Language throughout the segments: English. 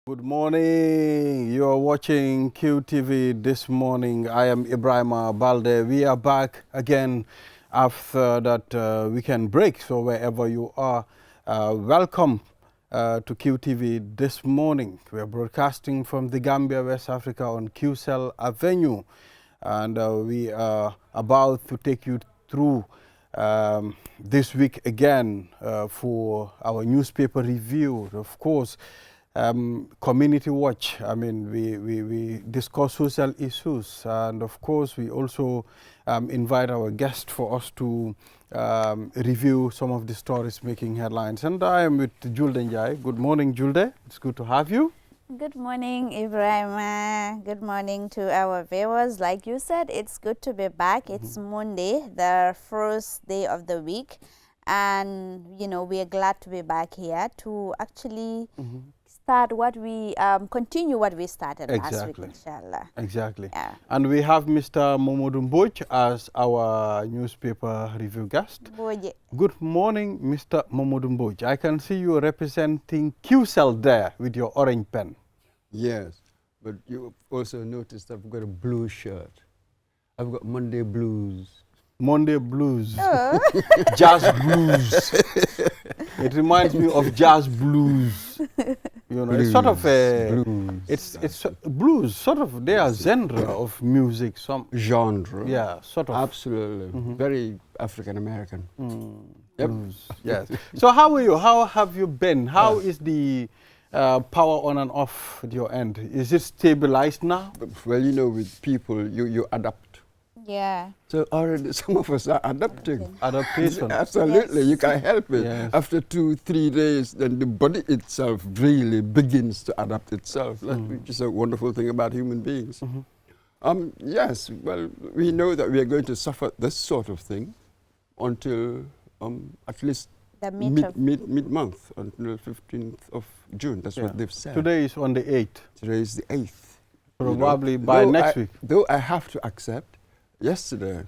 Good morning. You are watching QTV this morning. I am Ibrahim Balde. We are back again after that weekend break. So wherever you are, welcome to QTV this morning. We are broadcasting from the Gambia, West Africa on QCell Avenue. And we are about to take you through this week again for our newspaper review. Of course, Community Watch. I mean, we discuss social issues, and of course, we also invite our guests for us to review some of the stories making headlines. And I am with Julde Njai. Good morning, Julde. It's good to have you. Good morning, Ibrahim. Good morning to our viewers. Like you said, it's good to be back. It's Monday, the first day of the week. And, you know, we are glad to be back here to actually start what we, continue what we started last week, inshallah. Exactly. Yeah. And we have Mr. Momodou Mbodj as our newspaper review guest. Boje. Good morning, Mr. Momodou Mbodj. I can see you representing QCell there with your orange pen. Yes, but you also noticed I've got a blue shirt. I've got Monday blues. Monday blues. Oh. Jazz blues. It reminds me of jazz blues. You know, it's sort of a blues. it's blues. Sort of they are genre of music. Some Genre. yeah, sort of Absolutely. Very African American. Yep. blues. Yes. So how are you? How have you been? How is the power on and off at your end? Is it stabilized now? Well, you know, with people, you adapt. Yeah. So already some of us are adapting. Adaptation. Absolutely, Yes. you can't help it. Yes. After 2-3 days, then the body itself really begins to adapt itself, which is a wonderful thing about human beings. Yes, well, we know that we are going to suffer this sort of thing until at least The mid-month, until 15th of June. That's what they've said. Today is on the 8th. Today is the 8th. Probably by next week. Though I have to accept, yesterday,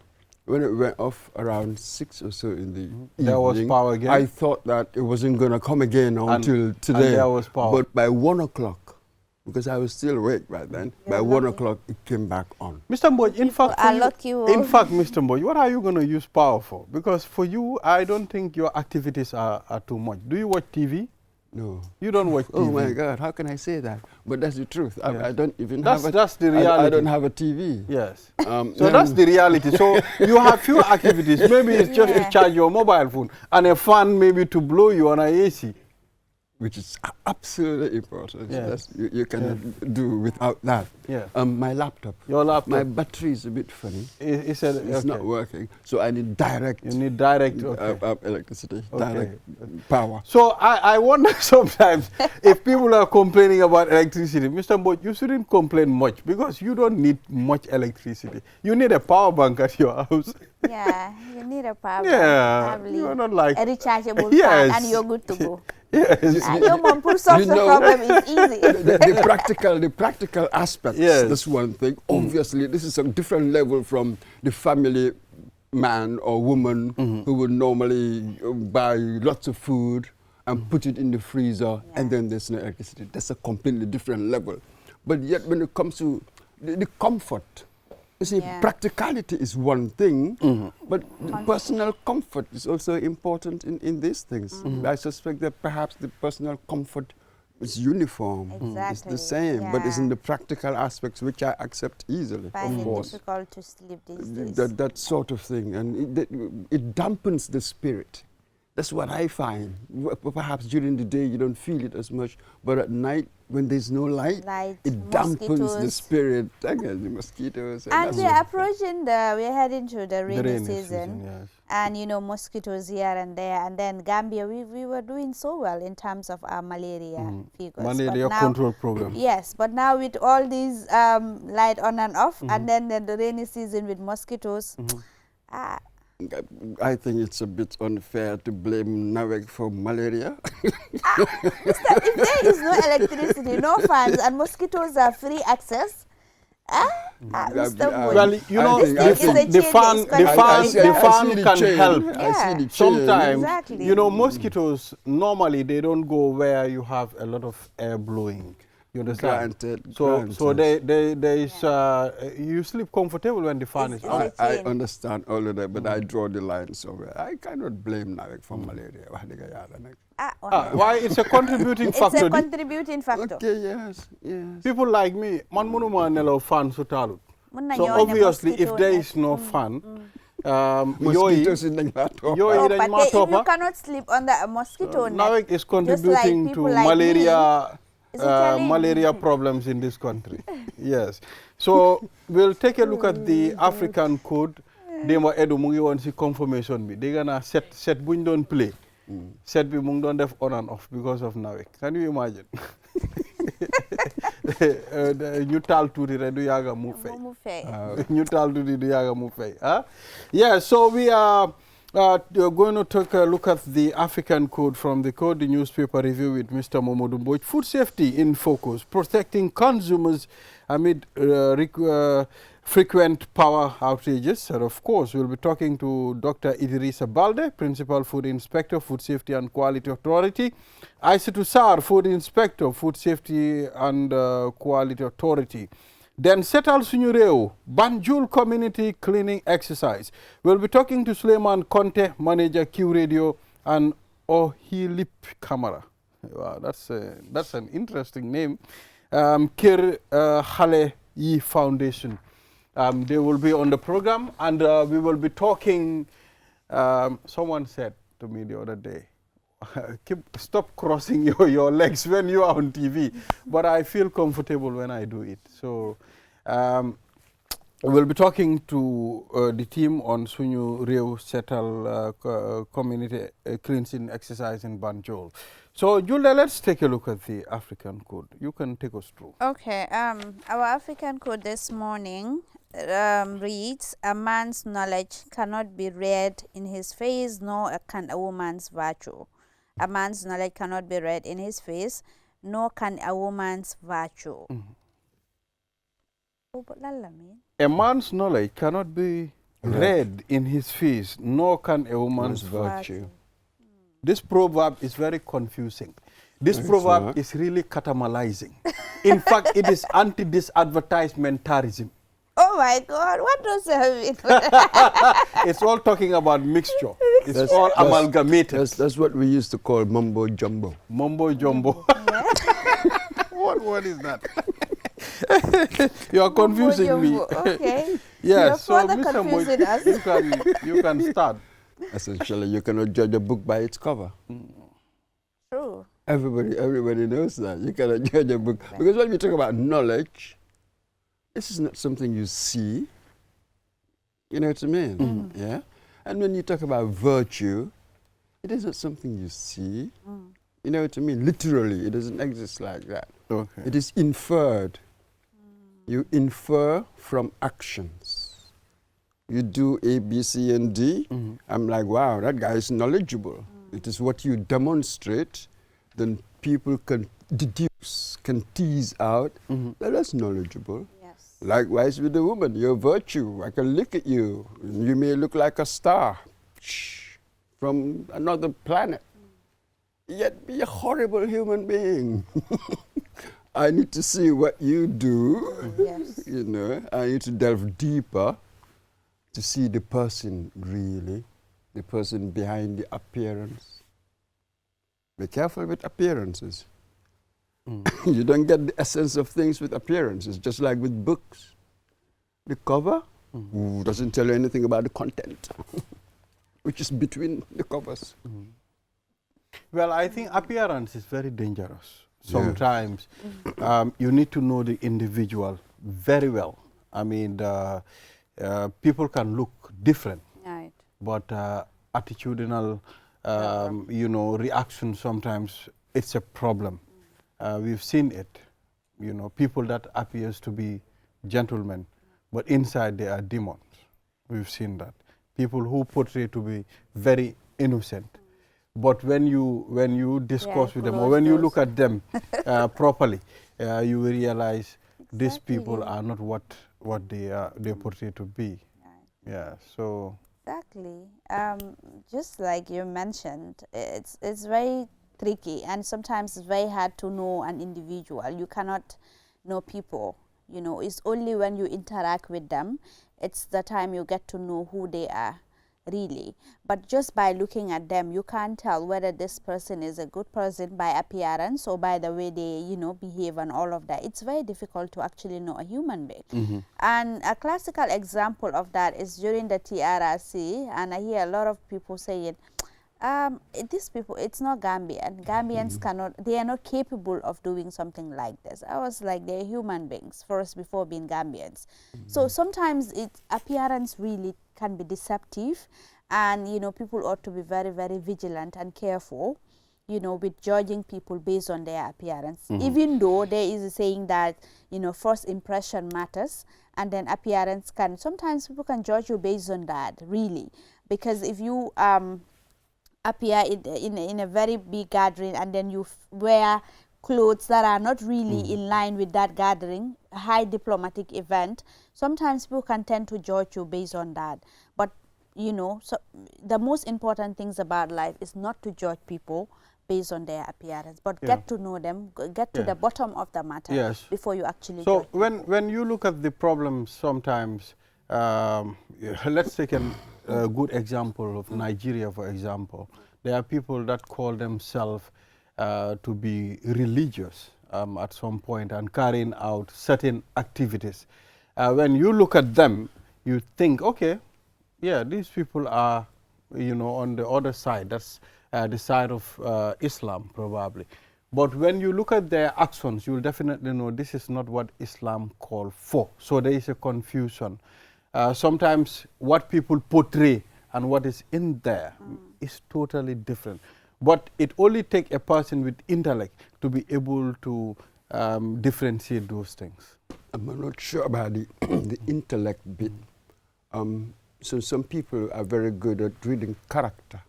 when it went off around 6 or so in the evening, There was power again. I thought that it wasn't going to come again until today. And there was power. But by 1 o'clock, because I was still awake by then, by 1 o'clock it came back on. Mr. Mbodj, in fact, are lucky. in fact, Mr. Mbodj, what are you going to use power for? Because for you, I don't think your activities are too much. Do you watch TV? No. You don't watch TV. Oh my God, how can I say that? But that's the truth. Yes. I don't even That's, have a... that's the reality. I don't have a TV. Yes. So So that's the reality. So you have few activities. Maybe it's just to charge your mobile phone and a fan maybe to blow you on a AC. Which is absolutely important. Yes. That's, you cannot do without that. Yeah. My laptop. Your laptop. My battery is a bit funny. It's not working. So I need direct You need direct. Okay. electricity, Okay. direct power. So I wonder sometimes if people are complaining about electricity, Mr. Mbodj, you shouldn't complain much because you don't need much electricity. You need a power bank at your house. Yeah, you need a power. Yeah, probably you're not like a rechargeable Yes. fan, and you're good to go. yes. And your mom pulls solve the know- problem is easy. the practical aspects. Yes. That's one thing. Obviously, this is a different level from the family man or woman who would normally buy lots of food and put it in the freezer, and then there's no electricity. That's a completely different level. But yet, when it comes to the comfort, you see, practicality is one thing, but personal comfort is also important in these things. I suspect that perhaps the personal comfort is uniform. It's Exactly, the same, but it's in yeah. the practical aspects which I accept easily, Find of it course. difficult to sleep these days. That sort of thing, and it dampens the spirit. That's what I find. Perhaps during the day you don't feel it as much, but at night when there's no light, it dampens the mosquitoes. spirit. Again, the mosquitoes. And that we sort are of thing. approaching we're heading to the rainy season. Yes. And, you know, mosquitoes here and there. And then Gambia, we were doing so well in terms of our malaria figures. Malaria But now- control program. Yes, but now with all these light on and off, and then the rainy season with mosquitoes, I think it's a bit unfair to blame NAWEG for malaria. if there is no electricity, no fans, and mosquitoes are free access, Mr. Mbodj. Well, you know, This thing is a the chain fan, that's the connected. fan, I the fan see the can chain. help. I see Yeah. the chain. Sometimes, Exactly. you know, mosquitoes, normally they don't go where you have a lot of air blowing. You understand? Granted, So granted. there is you sleep comfortable when the fan is on. It's I change. understand all of that, but I draw the line somewhere. I cannot blame Narek for malaria. Why it's a contributing It's factor. a contributing factor. Okay, yes, yes. People like me, man munuma nelo fan so talut. Mun So nañoo ne obviously, if mosquito there net. is no fan, Mosquitoes in the Oh, yoi dañ but ma if you toppa. cannot sleep under a mosquito net, Nawek is contributing to people like malaria, Is it telling? malaria problems in this country. Yes. So we'll take a look at the African code. Demo edu mu ngi won ci confirmation bi. They gonna set buñ doon play. Set bi mu ngi doon def on and off because of Nawek. Can you imagine? ñu taal tuuti rek du yàgga mu fay. ñu taal tuuti du yàgga mu fay. Yeah, so we are going to take a look at the African code from the code, the newspaper review with Mr. Momodou Mbodj. Food safety in focus, protecting consumers amid frequent power outages. And of course, we'll be talking to Dr. Idrissa Balde, Principal Food Inspector, Food Safety and Quality Authority. Aissatou Sarr, Food Inspector, Food Safety and Quality Authority. Then Setal Suñu Réew, Banjul Community Cleaning Exercise. We'll be talking to Suleiman Conte, Manager Q Radio, and Ohilip Kamara. Wow, that's an interesting name. Kir Hale Yi Foundation. They will be on the program, and we will be talking. Someone said to me the other day, stop crossing your legs when you are on TV. But I feel comfortable when I do it. So we'll be talking to the team on Suñu Réew Setal Community Cleansing Exercise in Banjul. So, Julia, let's take a look at the African code. You can take us through. Okay, our African code this morning reads, a man's knowledge cannot be read in his face, nor can a woman's virtue. A man's knowledge cannot be read in his face, nor can a woman's virtue. A man's knowledge cannot be read in his face, nor can a woman's virtue. This proverb is very confusing. This proverb is really catamelizing. In fact, it is anti-disadvertisementarism. Oh my God, what does that mean? It's all talking about mixture. It's all amalgamated. That's what we used to call mumbo jumbo. Mumbo jumbo. What is that? You are confusing me. Okay. Yes, so further Mr. confusing us. you can start. Essentially, you cannot judge a book by its cover. True. Everybody knows that. You cannot judge a book. Because when we talk about knowledge, this is not something you see. You know what I mean? Yeah? And when you talk about virtue, it is not something you see. You know what I mean? Literally, it doesn't exist like that. Okay. It is inferred. You infer from actions. You do A, B, C, and D. I'm like, wow, that guy is knowledgeable. It is what you demonstrate, then people can deduce, can tease out that that's knowledgeable. Yes. Likewise with the woman, your virtue. I can look at you. You may look like a star from another planet, yet be a horrible human being. I need to see what you do. Yes. You know, I need to delve deeper to see the person really, the person behind the appearance. Be careful with appearances. You don't get the essence of things with appearances, just like with books. The cover doesn't tell you anything about the content, which is between the covers. Well, I think appearance is very dangerous. Sometimes you need to know the individual very well. I mean, people can look different, Right. but attitudinal, you know, reaction sometimes it's a problem. We've seen it, you know, people that appears to be gentlemen, but inside they are demons. We've seen that. People who portray to be very innocent. But when you discuss with them or when you look at them properly, you will realize these people are not what they portray to be. Right. Yeah. So Exactly. Just like you mentioned, it's very tricky, and sometimes it's very hard to know an individual. You cannot know people, you know. It's only when you interact with them, it's the time you get to know who they are really. But just by looking at them, you can't tell whether this person is a good person by appearance or by the way they, you know, behave and all of that. It's very difficult to actually know a human being. And a classical example of that is during the TRRC, and I hear a lot of people saying, these people, it's not Gambian. Gambians cannot, they are not capable of doing something like this. I was like, they're human beings first before being Gambians. So sometimes appearance really can be deceptive, and you know, people ought to be very, very vigilant and careful, you know, with judging people based on their appearance. Even though there is a saying that, you know, first impression matters, and then appearance can, sometimes people can judge you based on that, really. Because if you appear in a very big gathering and then you wear clothes that are not really in line with that gathering, a high diplomatic event, sometimes people can tend to judge you based on that. But you know, so the most important things about life is not to judge people based on their appearance, but get to know them, get to the bottom of the matter before you actually judge people. When you look at the problems sometimes, let's take a good example of Nigeria, for example. There are people that call themselves to be religious at some point and carrying out certain activities. When you look at them, you think, okay, yeah, these people are, you know, on the other side. That's the side of Islam, probably. But when you look at their actions, you'll definitely know this is not what Islam called for. So there is a confusion. Sometimes what people portray and what is in there is totally different. But it only takes a person with intellect to be able to differentiate those things. I'm not sure about the intellect bit. So some people are very good at reading character.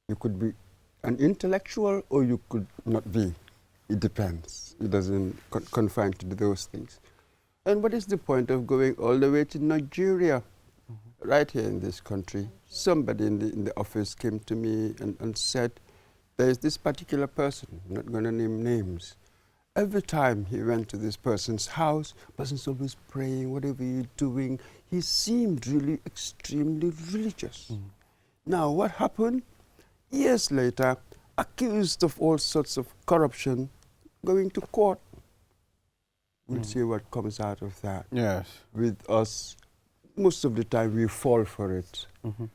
You could be an intellectual or you could not be. It depends. It doesn't confine to those things. And what is the point of going all the way to Nigeria, right here in this country? Somebody in the office came to me and said, there's this particular person, I'm not going to name names. Every time he went to this person's house, the person's always praying, whatever you're doing. He seemed really extremely religious. Now, what happened? Years later, accused of all sorts of corruption, going to court. We'll see what comes out of that. Yes. With us, most of the time we fall for it.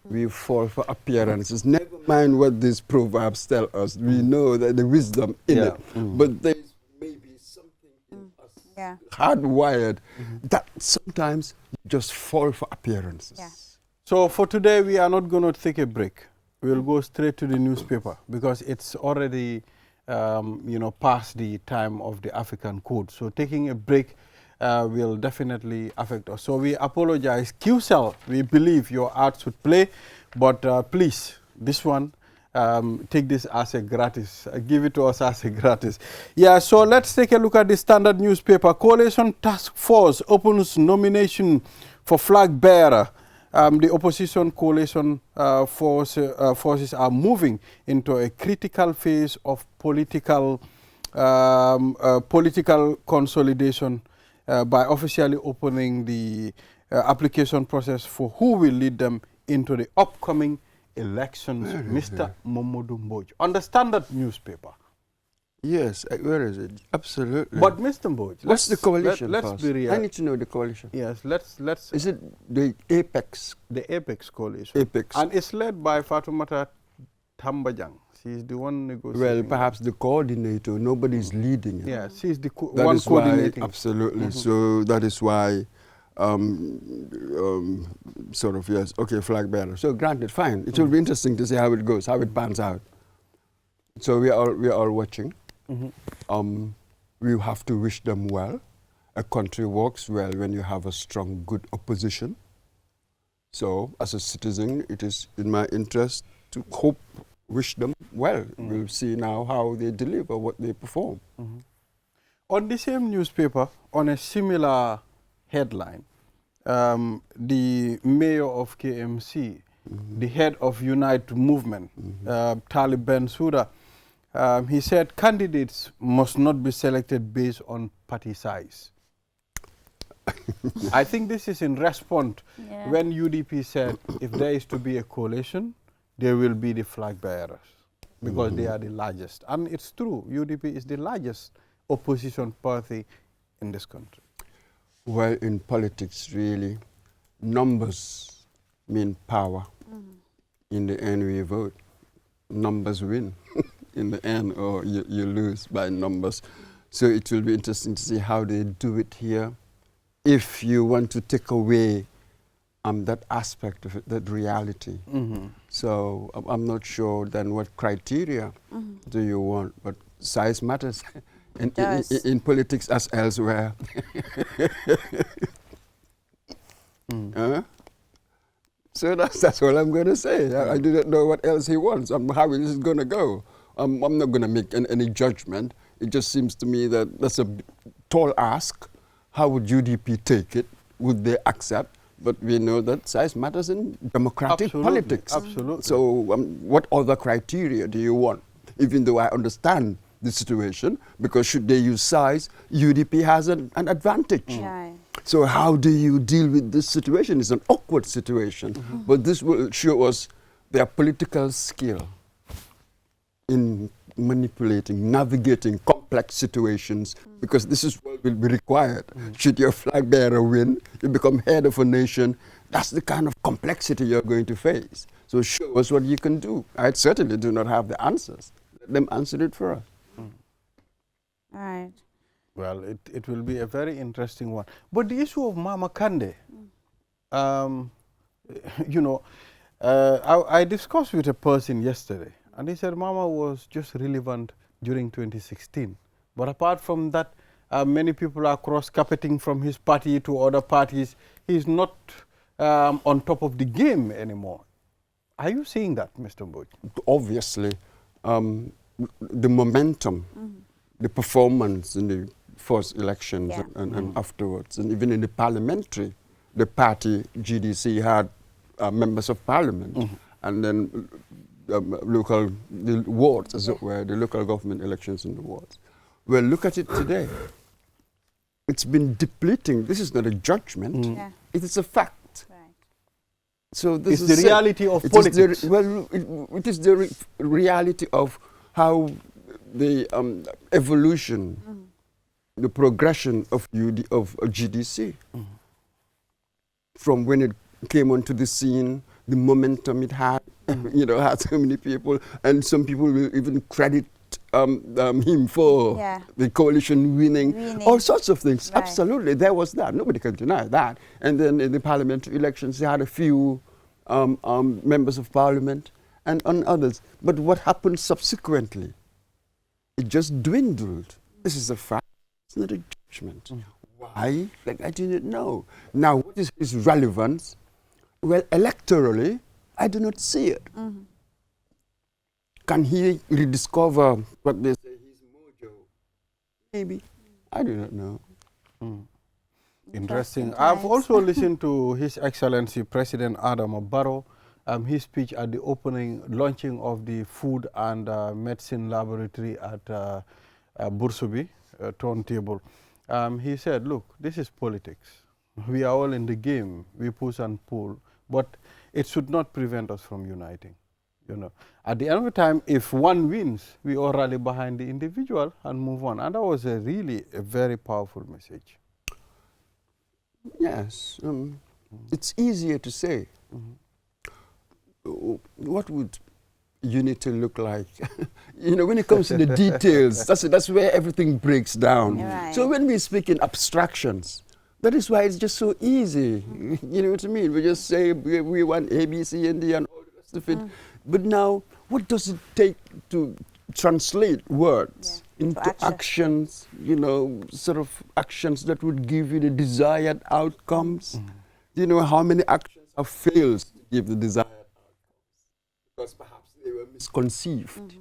We fall for appearances. Never mind what these proverbs tell us. We know that the wisdom in it. But there's maybe something in us hardwired that sometimes just fall for appearances. So for today, we are not going to take a break. We'll go straight to the newspaper because it's already you know, past the time of the African code. So taking a break will definitely affect us. So we apologize. QCell, we believe your art should play, but please, this one, take this as a gratis. Give it to us as a gratis. Yeah, so let's take a look at the Standard newspaper. Coalition Task Force opens nomination for flag bearer. The opposition coalition forces are moving into a critical phase of political consolidation by officially opening the application process for who will lead them into the upcoming elections. Mr. Momodu Mbodj, on the Standard newspaper. Yes, where is it? Absolutely. But Mr. Mbodj, what's the coalition? Let's be real. I need to know the coalition. Yes, let's. Is it the Apex? The Apex coalition. Apex. And it's led by Fatoumata Tambajang. She's the one negotiating. Well, perhaps the coordinator. Nobody's leading it. Yeah, she's the that one is why, coordinating. absolutely. So that is why, sort of, yes, okay, flag bearer. So granted, fine. It will be interesting to see how it goes, how it pans out. So we are all watching. We have to wish them well. A country works well when you have a strong, good opposition. So as a citizen, it is in my interest to wish them well. We'll see now how they deliver, what they perform. On the same newspaper, on a similar headline, the mayor of KMC, the head of Unite Movement, Talib Bensouda, He said candidates must not be selected based on party size. I think this is in response when UDP said if there is to be a coalition, there will be the flag bearers because they are the largest. And it's true, UDP is the largest opposition party in this country. Well, in politics, really, numbers mean power. In the end, we vote. Numbers win in the end, or you lose by numbers. So it will be interesting to see how they do it here. If you want to take away that aspect of it, that reality. So I'm not sure then what criteria do you want, but size matters in politics as elsewhere. So that's all I'm going to say. I do not know what else he wants. How this is going to go. I'm not going to make any judgment. It just seems to me that that's a tall ask. How would UDP take it? Would they accept? But we know that size matters in democratic politics. Absolutely. So what other criteria do you want? Even though I understand the situation, because should they use size, UDP has an advantage. So how do you deal with this situation? It's an awkward situation. But this will show us their political skill in manipulating, navigating complex situations, because this is what will be required. Should your flag bearer win, you become head of a nation, that's the kind of complexity you're going to face. So show us what you can do. I certainly do not have the answers. Let them answer it for us. Right. Well, it will be a very interesting one. But the issue of Mama Kande, you know, I discussed with a person yesterday, and he said Mama was just relevant during 2016. But apart from that, many people are cross-carpeting from his party to other parties. He's not on top of the game anymore. Are you seeing that, Mr. Mbodj? Obviously, the momentum, the performance in the first elections and afterwards, and even in the parliamentary, the party, GDC, had members of parliament, and then the wards, as it were, the local government elections in the wards. Well, look at it today. It's been depleting. This is not a judgment. It is a fact. So this is the reality of politics. It is the reality of how the evolution, the progression of GDC, from when it came onto the scene, the momentum it had, had so many people, and some people will even credit him for the coalition winning, all sorts of things. Right. Absolutely, there was that. Nobody can deny that. And then in the parliamentary elections, they had a few members of parliament and others. But what happened subsequently? It just dwindled. This is a fact. It's not a judgment. Why? Like, I didn't know. Now, what is his relevance? Well, electorally, I do not see it. Can he rediscover what they say, his mojo? Maybe. I do not know. Interesting. I've also listened to His Excellency President Adama Barrow, his speech at the launching of the Food and Medicine Laboratory at Bursubi, turntable. He said, look, this is politics. We are all in the game. We push and pull. But it should not prevent us from uniting. At the end of the time, if one wins, we all rally behind the individual and move on. And that was really a very powerful message. Yes. It's easier to say. What would unity look like? When it comes to the details, that's where everything breaks down. Right. So when we speak in abstractions, that is why it's just so easy. You know what I mean? We just say we want A, B, C, and D and all the rest of it. But now, what does it take to translate words into actions, sort of actions that would give you the desired outcomes? How many actions have failed to give the desired outcomes? Because perhaps they were misconceived.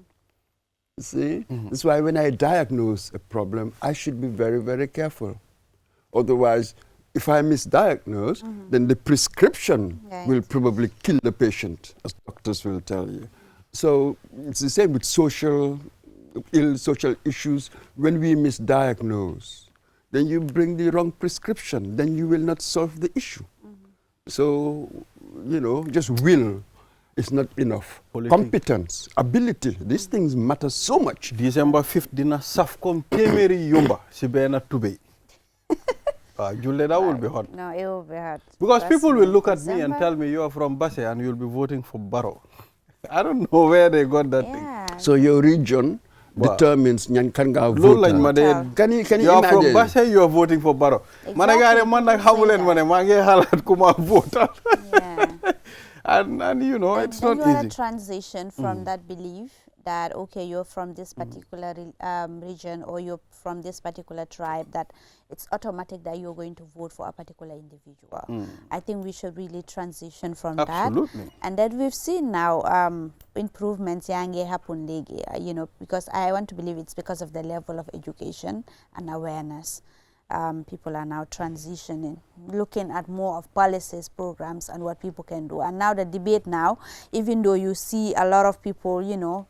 You see? That's why when I diagnose a problem, I should be very, very careful. Otherwise, if I misdiagnose, then the prescription will probably kill the patient, as doctors will tell you. So it's the same with social ill social issues, when we misdiagnose, then you bring the wrong prescription, then you will not solve the issue. So, you know, just will is not enough. Competence, ability, these things matter so much. December 5th dina saf kom temeri yumba si bena tubey. Julle, that will be hot. No, it will be hot. Because people will look at me and December. tell me you are from Basse and you'll be voting for Barrow. I don't know where they got that thing. Yeah. So your region determines nyan kan nga Loolu lañ vote. ma dee- Can you You are from imagine? Basse, you are voting for Barrow. Man Exactly, man nak people say xamulen ma ne ma ngi xalat ku ma votal. Yeah. And you know, And it's then not you want easy. to transition from that belief that, okay, you're from this particular region or you're from this particular tribe, that it's automatic that you're going to vote for a particular individual. I think we should really transition from Absolutely. that. And that we've seen now improvements yange happen legi, you know, because I want to believe it's because of the level of education and awareness. People are now transitioning, looking at more of policies, programs, and what people can do. And now the debate now, even though you see a lot of people, you know,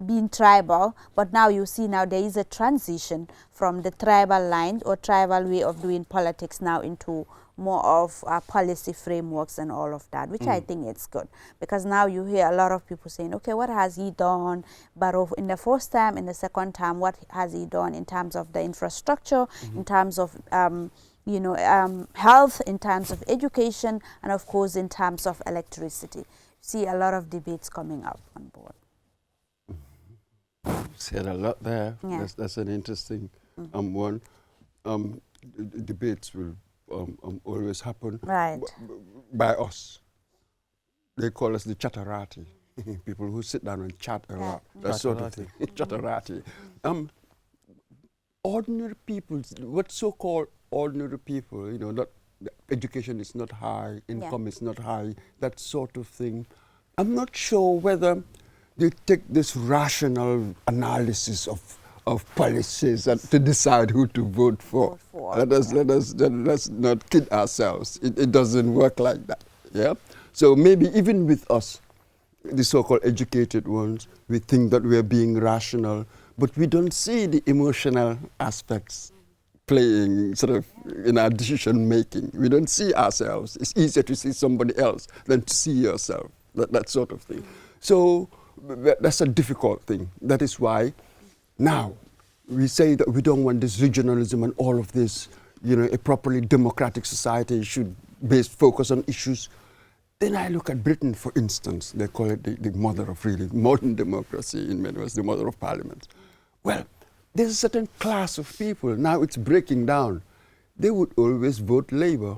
being tribal, but now you see now there is a transition from the tribal line or tribal way of doing politics now into more of policy frameworks and all of that, which I think it's good, because now you hear a lot of people saying, okay, what has he done? Barrow in the first term, in the second term, what has he done in terms of the infrastructure, in terms of you know, health, in terms of education, and of course in terms of electricity. See a lot of debates coming up on board. Said a lot there. Yeah. That's an interesting one. Debates will always happen Right. by us. They call us the chatterati, people who sit down and chat a lot. That sort of thing. Chatterati. Ordinary people, what so-called ordinary people, you know, not education is not high, income is not high, that sort of thing. I'm not sure whether they take this rational analysis of policies and to decide who to vote for. Let's not kid ourselves. It doesn't work like that. Yeah. So maybe even with us, the so-called educated ones, we think that we're being rational, but we don't see the emotional aspects playing sort of in our decision making. We don't see ourselves. It's easier to see somebody else than to see yourself. That sort of thing. So that's a difficult thing. That is why now we say that we don't want this regionalism and all of this. You know, a properly democratic society should focus on issues. Then I look at Britain, for instance. They call it the mother of really modern democracy in many ways, the mother of parliament. Well, there's a certain class of people, now it's breaking down. They would always vote Labour,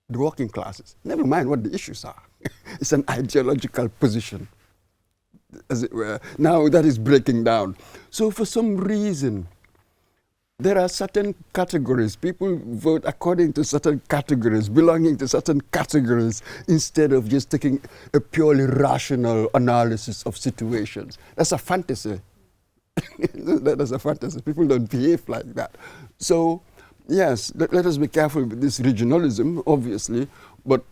the working classes. Never mind what the issues are. It's an ideological position, as it were. Now that is breaking down. So for some reason, there are certain categories. People vote according to certain categories, belonging to certain categories, instead of just taking a purely rational analysis of situations. That's a fantasy. That's a fantasy. People don't behave like that. So, yes, let us be careful with this regionalism, obviously, but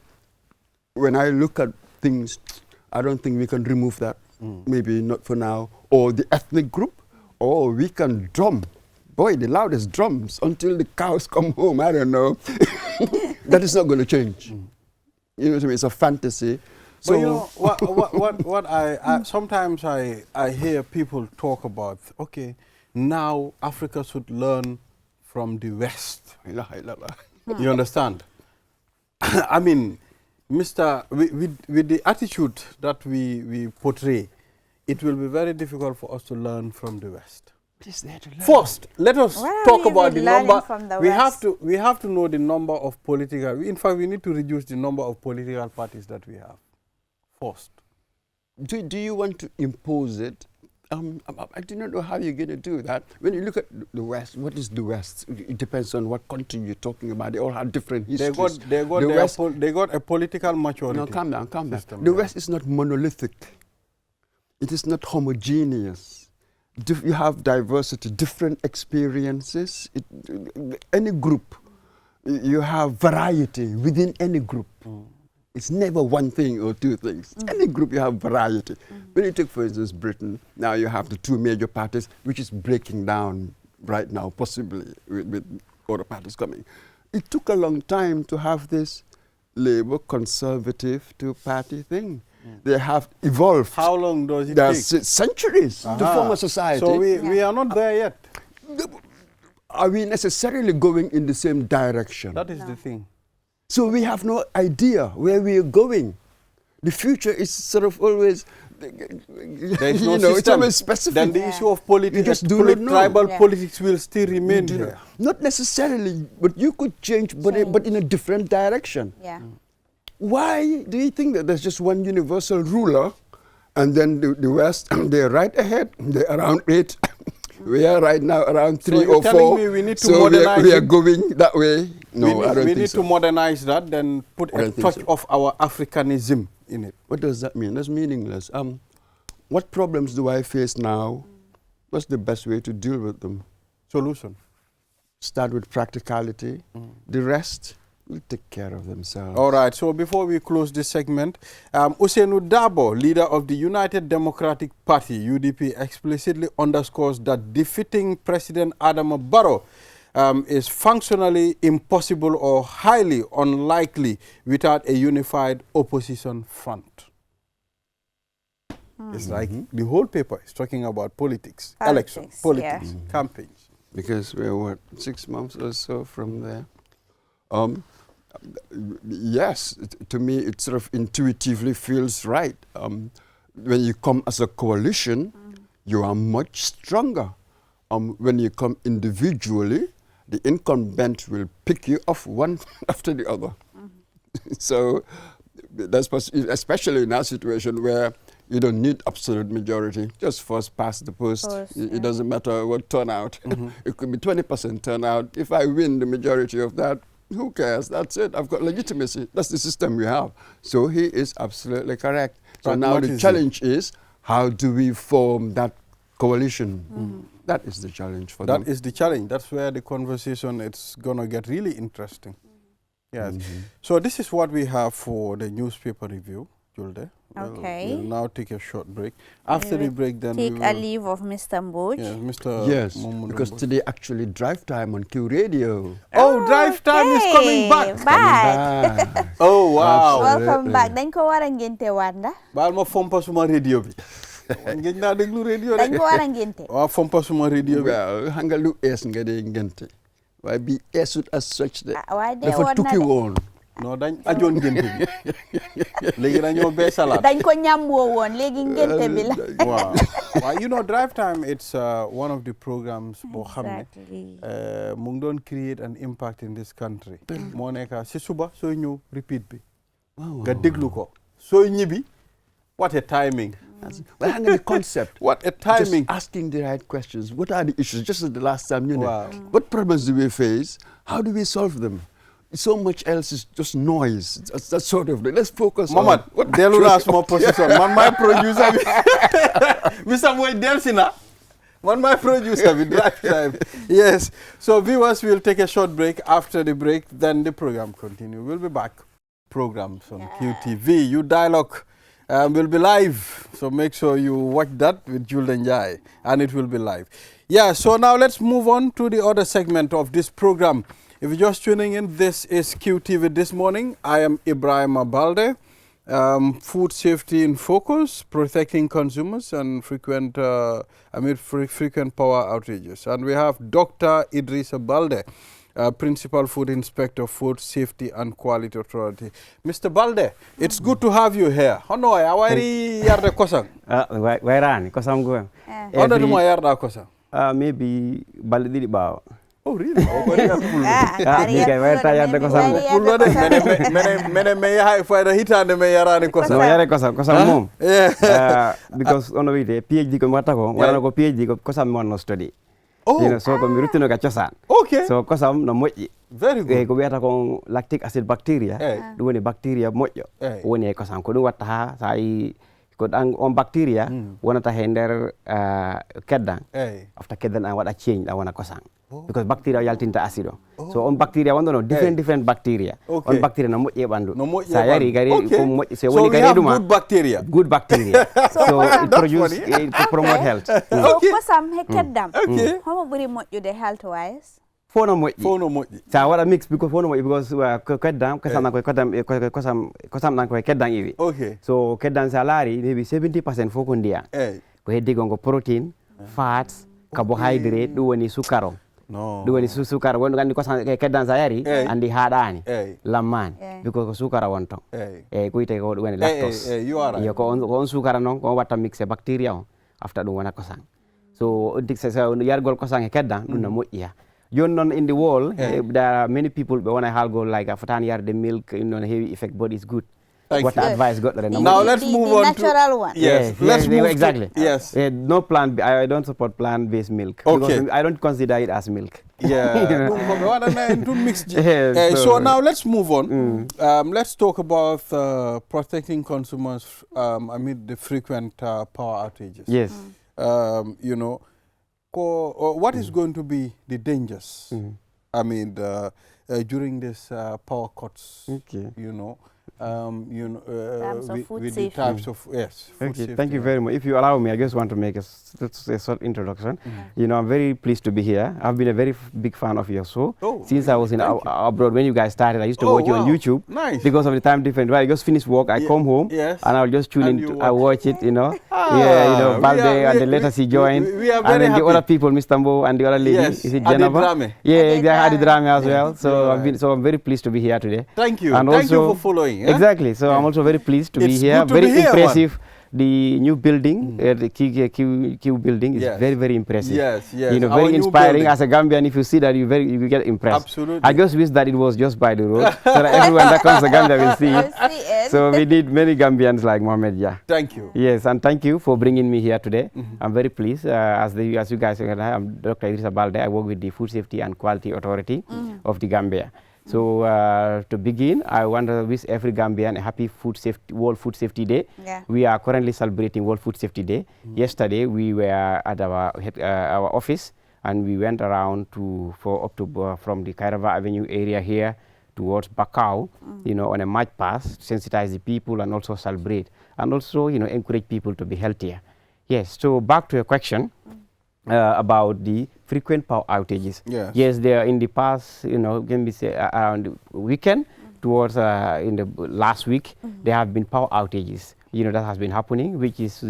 when I look at things, I don't think we can remove that. Maybe not for now. Or the ethnic group, or we can drum. Boy, the loudest drums until the cows come home, I don't know. That is not going to change. You know what I mean? It's a fantasy. So but you know, what I sometimes I hear people talk about, okay, now Africa should learn from the West. You understand? I mean, with the attitude that we portray, it will be very difficult for us to learn from the West. First, let us talk about the number. We have to know the number of political. In fact, we need to reduce the number of political parties that we have. First. Do you want to impose it? I do not know how you're going to do that. When you look at the West, what is the West? It depends on what country you're talking about. They all have different histories. They got a political maturity. No, calm down. The West is not monolithic. It is not homogeneous. You have diversity, different experiences. Any group, you have variety within any group. It's never one thing or two things. Any group, you have variety. When you take, for instance, Britain, now you have the two major parties, which is breaking down right now, possibly with other parties coming. It took a long time to have this Labour Conservative two-party thing. They have evolved. How long does it There's take? centuries to form a society. So we are not there yet. Are we necessarily going in the same direction? That is the thing. So we have no idea where we are going. The future is sort of always, There is no it's system. always specific. Then the issue of politics, You just do not know. tribal Yeah. politics will still remain here. Not necessarily, but you could change, but in a different direction. Yeah. Why do you think that there's just one universal ruler, and then the West, they're right ahead, they're around 8. We are right now around 3 you're or telling 4. me we need to so modernize we are it? going that way. No, I don't we think need so. to modernize that, then put I a don't think touch so. of our Africanism in it. What does that mean? That's meaningless. What problems do I face now? What's the best way to deal with them? Solution. Start with practicality. The rest will take care of themselves. All right, so before we close this segment, Ousainou Darboe, leader of the United Democratic Party, UDP, explicitly underscores that defeating President Adama Barrow is functionally impossible or highly unlikely without a unified opposition front. It's like the whole paper is talking about politics, elections, politics, campaigns. Because we're, what, 6 months or so from there? Yes, to me it sort of intuitively feels right. When you come as a coalition, you are much stronger. When you come individually, the incumbent will pick you off one after the other. So that's especially in our situation where you don't need absolute majority. Just first past the post. It doesn't matter what turnout. It could be 20% turnout. If I win the majority of that, who cares? That's it. I've got legitimacy. That's the system we have. So he is absolutely correct. So But now what the is challenge is, how do we form that coalition? That is the challenge for them. That is the challenge. That's where the conversation is going to get really interesting. Yes. So this is what we have for the newspaper review, Julde. Okay. We'll now take a short break. After the break, then take we a will... leave of Mr. Mboj. Yes, Mr. Yes, Momo because Mboj. today actually drive time on Q Radio. Oh, drive time is coming back. Back. Oh, wow. Welcome back. Dañ ko war a ngénte waat ndax? Baal ma fompa suma radio bi. Ngeen naa déglu radio Dañ de. ko war a ngénte. Waaw fompa suma radio bi. Well, xam nga lu ees nga dee ngente. Waaye bi eesut as such de. Waaye de Dafa woon na tukki de. woon. Non dañ ajoon ngénte bi. Léegi dañoo bee salaat. Dañ ko ñamboo woon léegi ngénte bi la. Wow. Well, you know, Drive Time, it's one of the programs boo xam ne mu ngi doon create an impact in this country. Moo nekk si suba sooy ñëw repeat bi. Nga déglu ko. Sooy ñibbi, what a timing. Well, hang on the concept. What a timing. Just asking the right questions. What are the issues? Just as the last time, you know. Wow. What problems do we face? How do we solve them? So much else is just noise. That's sort of. Let's focus Mamad, on what delu la small position. Man, my producer. Mr. Boy Delsina. Man, my producer. We Drive Time. Yes. So viewers, we'll take a short break. After the break, then the program continue. We'll be back. Programs on QTV. You Dialogue will be live. So make sure you watch that with Julde Njai. And it will be live. Yeah, so now let's move on to the other segment of this program. If you're just tuning in, this is QTV This Morning. I am Ibrahim Balde. Food safety in focus, protecting consumers and frequent amid frequent power outages. And we have Dr. Idrissa Balde, Principal Food Inspector, Food Safety and Quality Authority. Mr. Balde, it's good to have you here. How are you yarda kosang? Wairani, kosam go. How do you yarda kosang? Maybe baldi bawo. Oh, really? Because on the PhD ko mata ko wala ko PhD ko kosam mon no study. Oh, You know, so ko mi rutino ka chosan. okay. So kosam no moƴƴi. Very good. Ko wiata ko lactic acid bacteria. Eh. Ɗum woni bacteria moƴƴo. Eh. Woni e kosam ko ɗum watta ha sa yi ko on bacteria wonata he nder keddan Hey. after keddan an waɗa change ɗan wona kosam because bacteria yaltinta acide o so on bacteria wonɗo no different bacteria Okay. on bacteria no moƴƴi e ɓanndu No moƴƴi e sa yari ɓanndu. gari Okay. ko moƴƴi so So woni we gari have ɗuma good bacteria. good bacteria so it produce funny. to promote health So kosam he keddam. Okay. Homo ɓuri moƴƴude health wise? fo no moƴƴi Fono moƴƴi. sa waɗa mix because fo no moƴƴi because ko keddam kosam ɗan koye kosam ɗan koye keddan iwi Okay. so keddan sa laari maybe 70% fof ko ndiyam Hey. ko heddi gon ko protein fats carbohydrate ɗum woni sukar o No. ɗum woni sukar woni andi kosam keddan sa yari Eyi. andi haɗani Hey. lammani Eyi. because ko sukara won ton Hey. eyyi ko wiyete ko ɗum woni Hey, lactose hey, you are right. iyo ko on sukara noon ko on watta mixé bactéria o afta ɗum wona kosam so yargol kosam e keddan ɗum no moƴƴiya joni noon in the world there are many people ɓe wona haalgol like a fotani yarde milk non heewi effect but it's good Thank watta you. advice goɗɗo re no Now moƴƴi. let's move on to natural one. Yes. Let's move to exactly. Yes. No plant. I don't support plant-based milk. Okay. Because I don't consider it as milk. Yeah. You know? So so- now let's move on. Let's talk about protecting consumers amid the frequent power outages. Yes. You know, what is going to be the dangers? I mean, during this power cuts. Okay. You know. Terms of food with the safety. types of food Okay, safety. thank you very much. If you allow me, I just want to make a short introduction. You know, I'm very pleased to be here. I've been a very big fan of your show Oh, since I was in thank you. abroad. When you guys started, I used to Oh, watch you on wow. YouTube. Nice. Because of the time difference. When I just finish work, I come home yes. and I'll just tune And in. you I watch it, you know. Yeah, you know, we Balde are- and we- the letters he we- joined. we are And very then the other happy. people, Mr. Mbo and the other lady. Yes, Is it Adi Jennifer? Drame. Yeah, Adi exactly. Adi Drame. Drame as well. So Yeah. so I'm very pleased to be here today. Thank you. And Thank you also- for following. Yeah? Exactly. So I'm also very pleased to be It's here. good to Very be here, man. impressive. The new building, the Q building is Yes. very, very impressive. Yes, yes. You know, Our very new inspiring. building. As a Gambian, if you see that, you get impressed. Absolutely. I just wish that it was just by the road, so that everyone that comes to Gambia will see it. We'll see it. So we need many Gambians like Mohamed. Yeah. Thank you. Yes, and thank you for bringing me here today. I'm very pleased. As you guys know, I'm Dr. Idrissa Balde. I work with the Food Safety and Quality Authority of the Gambia. So to begin, I want to wish every Gambian a happy World Food Safety Day. Yeah. We are currently celebrating World Food Safety Day. Yesterday, we were at our office, and we went around from the Kairava Avenue area here towards Bakau, you know, on a march past, sensitize the people and also celebrate, and also, you know, encourage people to be healthier. Yes. So back to your question. About the frequent power outages. Yes. Yes, they are in the past, you know, can be say around the weekend towards in the last week, there have been power outages. You know, that has been happening, which is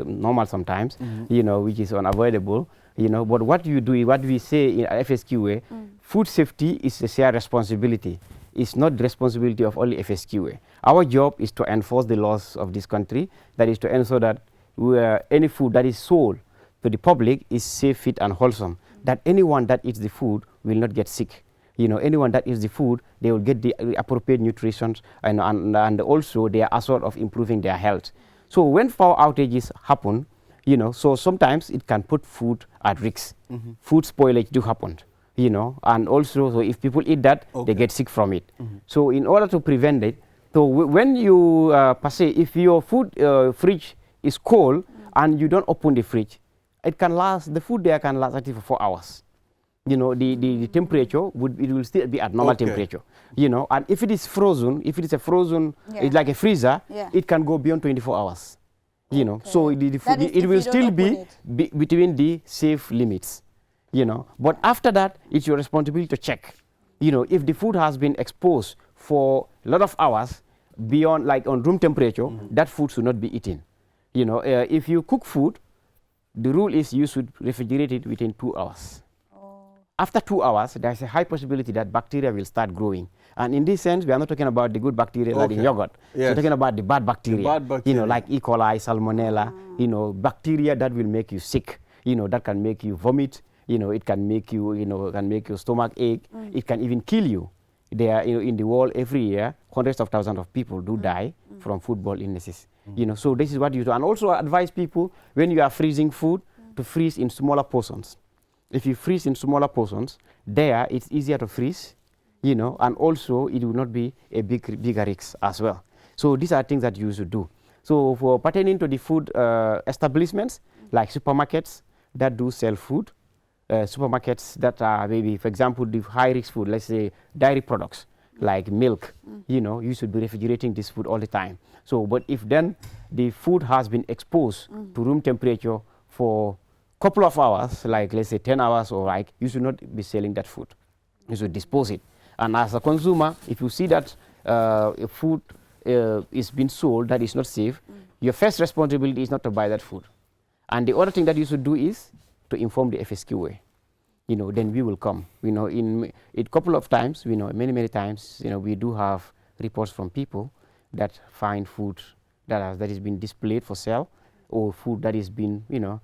normal sometimes. You know, which is unavoidable. You know, but what you do, what we say in FSQA, food safety is a shared responsibility. It's not the responsibility of only FSQA. Our job is to enforce the laws of this country. That is to ensure that any food that is sold to the public is safe, fit, and wholesome. That anyone that eats the food will not get sick. You know, anyone that eats the food, they will get the appropriate nutrition, and also they are assured of improving their health. So when power outages happen, you know, so sometimes it can put food at risk. Food spoilage do happen, you know, and also so if people eat that, they get sick from it. So in order to prevent it, so when you per se, if your food fridge is cold and you don't open the fridge, it can last, the food there can last actually for 4 hours. You know, the temperature will still be at normal temperature. You know, and if it is frozen, if it is a frozen, it's like a freezer, it can go beyond 24 hours. You know, so it will still be between the safe limits. You know, but after that, it's your responsibility to check. You know, if the food has been exposed for a lot of hours beyond, like on room temperature, that food should not be eaten. You know, if you cook food, the rule is you should refrigerate it within 2 hours. After 2 hours, there's a high possibility that bacteria will start growing. And in this sense, we are not talking about the good bacteria like in yogurt. Yes. We're talking about the bad bacteria. The bad bacteria. You know, like E. coli, salmonella, you know, bacteria that will make you sick. You know, that can make you vomit. You know, it can make you, can make your stomach ache. It can even kill you. There, you know, in the world every year, hundreds of thousands of people do die from foodborne illnesses. You know, so this is what you do. And also advise people, when you are freezing food, to freeze in smaller portions. If you freeze in smaller portions, there it's easier to freeze, you know, and also it will not be a bigger risk as well. So these are things that you should do. So for pertaining to the food establishments, like supermarkets that do sell food, supermarkets that are maybe, for example, the high-risk food, let's say dairy products, like milk, you know, you should be refrigerating this food all the time. So, but if then the food has been exposed to room temperature for a couple of hours, like let's say 10 hours or like, you should not be selling that food. You should dispose it. And as a consumer, if you see that a food is being sold that is not safe, your first responsibility is not to buy that food. And the other thing that you should do is to inform the FSQA. You know, then we will come. You know, in a couple of times, you know, many times, you know, we do have reports from people that find food that is being displayed for sale, or food that is being, you know,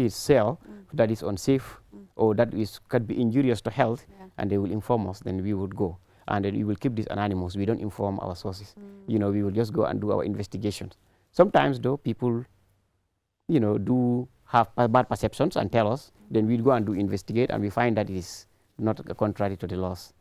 sell that is unsafe, or that could be injurious to health, and they will inform us. Then we would go, and then we will keep this anonymous. We don't inform our sources. You know, we will just go and do our investigations. Sometimes, though, people, you know, do have bad perceptions and tell us, then we'll go and do investigate, and we find that it is not contrary to the laws.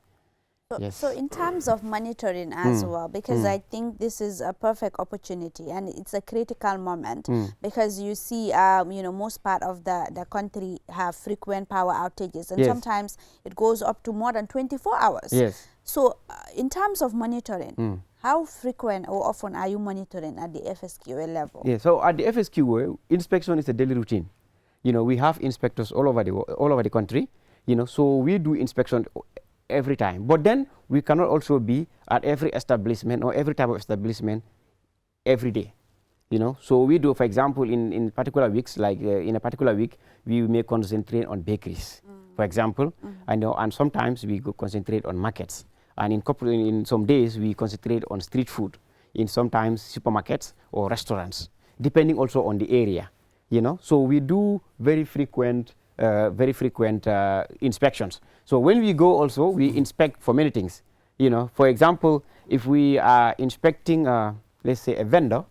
So, Yes. so in terms of monitoring as well, because I think this is a perfect opportunity and it's a critical moment, because you see, you know, most part of the country have frequent power outages, and Yes. sometimes it goes up to more than 24 hours. Yes. So in terms of monitoring, how frequent or often are you monitoring at the FSQA level? Yeah, so at the FSQA, inspection is a daily routine. You know, we have inspectors all over the country, you know, so we do inspection every time. But then we cannot also be at every establishment or every type of establishment every day, you know. So we do, for example, in particular weeks, like in a particular week, we may concentrate on bakeries, for example, and sometimes we go concentrate on markets. And in some days, we concentrate on street food, in sometimes supermarkets or restaurants, depending also on the area, you know. So we do very frequent inspections. So when we go also, we inspect for many things, you know. For example, if we are inspecting, let's say, a vendor,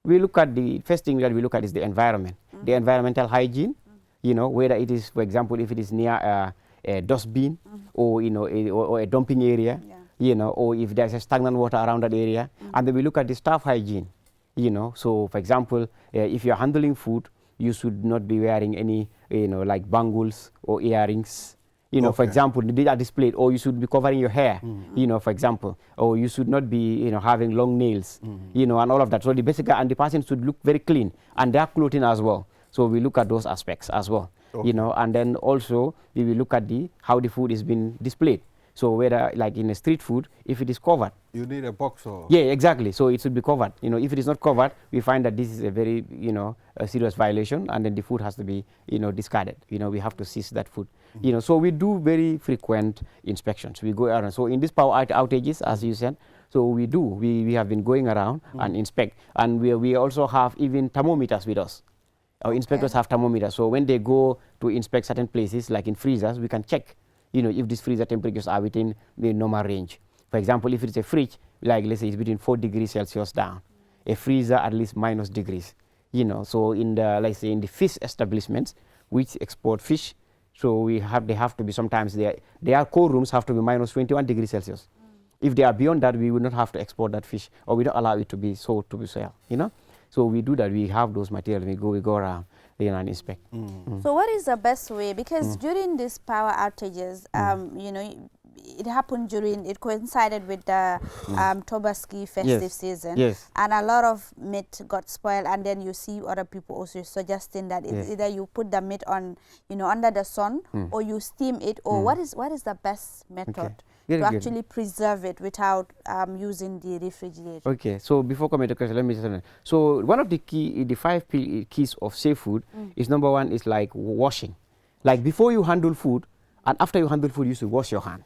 we look at the first thing that we look at is the environment, the environmental hygiene, you know, whether it is, for example, if it is near a dustbin or, you know, or a dumping area, you know, or if there's a stagnant water around that area. And then we look at the staff hygiene, you know. So, for example, if you're handling food, you should not be wearing any, you know, like bangles or earrings, you know, for example, they are displayed, or you should be covering your hair, you know, for example, or you should not be, you know, having long nails, you know, and all of that. So the basic, and the person should look very clean, and their clothing as well. So we look at those aspects as well, you know, and then also we will look at how the food is being displayed. So whether, like in a street food, if it is covered. You need a box or? Yeah, exactly. So it should be covered. You know, if it is not covered, we find that this is a very, you know, a serious violation, and then the food has to be, you know, discarded. You know, we have to seize that food. You know, so we do very frequent inspections. We go around. So in these power outages, as you said, so we have been going around and inspect. And we also have even thermometers with us. Our inspectors have thermometers. So when they go to inspect certain places, like in freezers, we can check, you know, if these freezer temperatures are within the normal range. For example, if it's a fridge, like let's say it's between 4 degrees Celsius down, a freezer at least minus degrees, you know. So in the, like say in the fish establishments, which export fish, so they have to be sometimes their cold rooms have to be minus 21 degrees Celsius. If they are beyond that, we would not have to export that fish, or we don't allow it to be sold to be sold, you know. So we do that. We have those materials. We go around, you know, and inspect. So what is the best way? Because during these power outages, you know, it coincided with the Tobaski festive season. Yes. And a lot of meat got spoiled, and then you see other people also suggesting that either you put the meat on, you know, under the sun, or you steam it, or what is the best method to actually preserve it without using the refrigerator? Okay, so before coming to the question, let me just, so one of the 5 keys of safe food is, number one is like washing. Like before you handle food and after you handle food, you should wash your hand.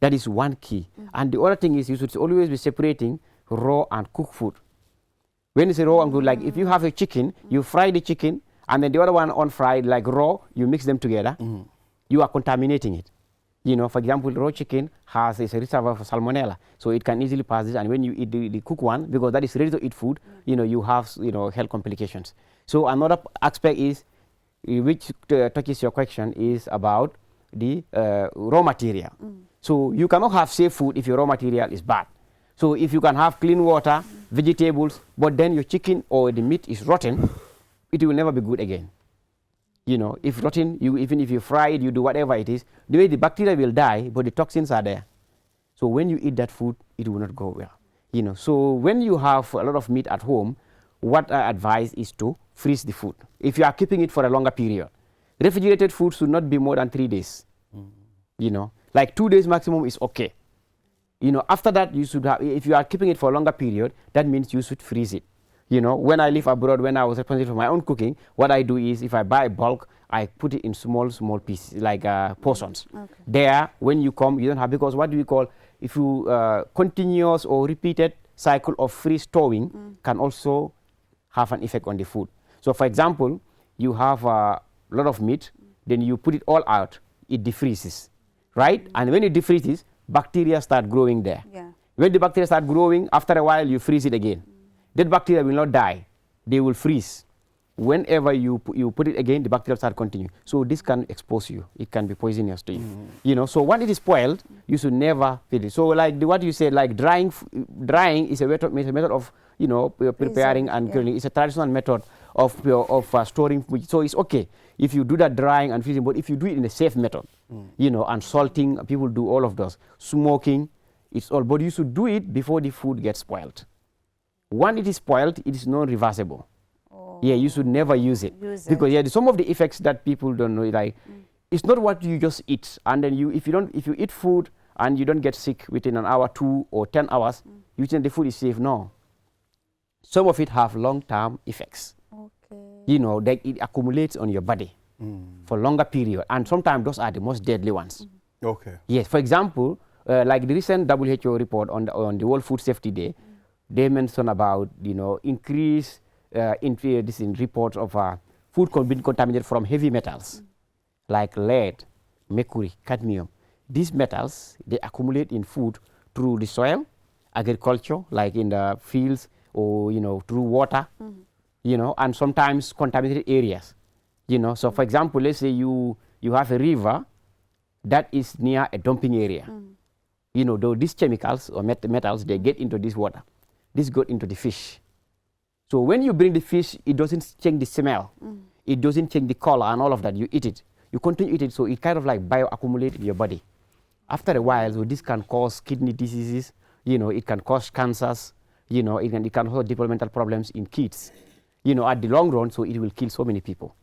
That is one key. And the other thing is you should always be separating raw and cooked food. When you say raw and cooked, like if you have a chicken, you fry the chicken, and then the other one unfried, like raw, you mix them together, you are contaminating it. You know, for example, raw chicken is a reservoir for salmonella, so it can easily pass this. And when you eat the cooked one, because that is ready to eat food, you know, you have, you know, health complications. So another aspect is, which touches your question, is about the raw material. So you cannot have safe food if your raw material is bad. So if you can have clean water, vegetables, but then your chicken or the meat is rotten, it will never be good again. You know, if rotten, even if you fry it, you do whatever it is, the way the bacteria will die, but the toxins are there. So when you eat that food, it will not go well. You know, so when you have a lot of meat at home, what I advise is to freeze the food. If you are keeping it for a longer period, refrigerated food should not be more than 3 days. You know, like 2 days maximum is okay. You know, after that, you should have, if you are keeping it for a longer period, that means you should freeze it. You know, when I live abroad, when I was responsible for my own cooking, what I do is if I buy bulk, I put it in small pieces, like portions. Okay. There, when you come, you don't have, because what do we call, if you continuous or repeated cycle of freeze stowing can also have an effect on the food. So for example, you have a lot of meat, then you put it all out, it defreezes, right? And when it defreezes, bacteria start growing there. Yeah. When the bacteria start growing, after a while you freeze it again. That bacteria will not die, they will freeze. Whenever you put it again, the bacteria start continuing. So this can expose you, it can be poisonous to you. You know, so when it is spoiled, you should never feed it. So like what you said, like drying is a method of, you know, preparing and grilling. It's a traditional method of storing food. So it's okay if you do that drying and freezing, but if you do it in a safe method, you know, and salting, people do all of those. Smoking, it's all, but you should do it before the food gets spoiled. When it is spoiled, it is non-reversible. Oh. Yeah, you should never use it. Because yeah, some of the effects that people don't know, like it's not what you just eat, and then if you eat food and you don't get sick within an hour, 2 or 10 hours, you think the food is safe. No. Some of it have long-term effects. Okay. You know, that it accumulates on your body for longer period, and sometimes those are the most deadly ones. Okay. Yes. For example, like the recent WHO report on the World Food Safety Day, they mention about, you know, increase in reports of food being contaminated from heavy metals like lead, mercury, cadmium. These metals, they accumulate in food through the soil, agriculture, like in the fields, or, you know, through water, you know, and sometimes contaminated areas, you know. So for example, let's say you have a river that is near a dumping area. You know, though these chemicals or metals, they get into this water. This got into the fish. So when you bring the fish, it doesn't change the smell. It doesn't change the color and all of that. You eat it. You continue to eat it, so it kind of like bioaccumulate in your body. After a while, so this can cause kidney diseases, you know, it can cause cancers, you know, it can cause developmental problems in kids. You know, at the long run, so it will kill so many people.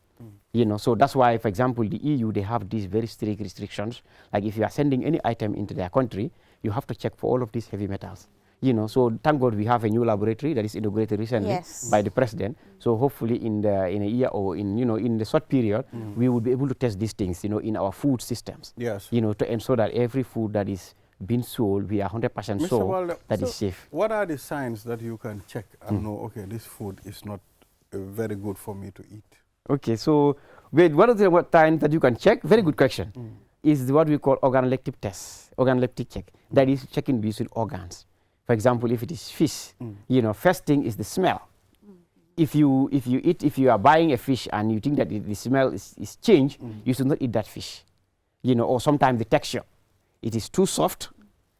You know, so that's why, for example, the EU, they have these very strict restrictions. Like if you are sending any item into their country, you have to check for all of these heavy metals. You know, so thank God we have a new laboratory that is inaugurated recently by the president. So hopefully in a year or in the short period, we will be able to test these things, you know, in our food systems. Yes. You know, to ensure that every food that is being sold, we are 100% sure that is safe. What are the signs that you can check and know, okay, this food is not very good for me to eat? Okay, so what are the signs that you can check? Very good question. Is what we call organoleptic test, organoleptic check. That is checking using organs. For example, if it is fish, you know, first thing is the smell. If you are buying a fish and you think that the smell is changed, you should not eat that fish. You know, or sometimes the texture, it is too soft.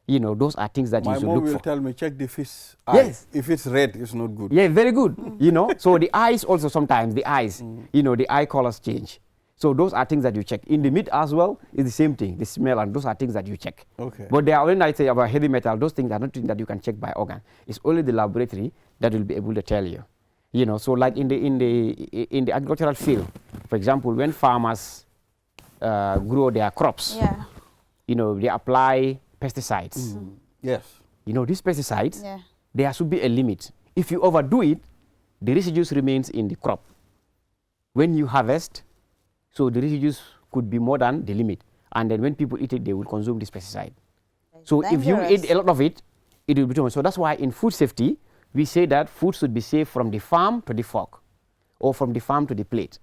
You know, those are things that you should look for. My mom will tell me, check the fish eye. Yes. If it's red, it's not good. Yeah, very good. You know, so the eyes also sometimes, the eyes, you know, the eye colors change. So those are things that you check. In the meat as well, it's the same thing, the smell, and those are things that you check. Okay. But when I say about heavy metal, those things are not things that you can check by organ. It's only the laboratory that will be able to tell you. You know, so like in the agricultural field, for example, when farmers grow their crops, you know, they apply pesticides. Yes. You know, these pesticides, there should be a limit. If you overdo it, the residues remains in the crop. When you harvest, so the residues could be more than the limit. And then when people eat it, they will consume this pesticide. So if you eat a lot of it, it will be too much. So that's why in food safety, we say that food should be safe from the farm to the fork, or from the farm to the plate.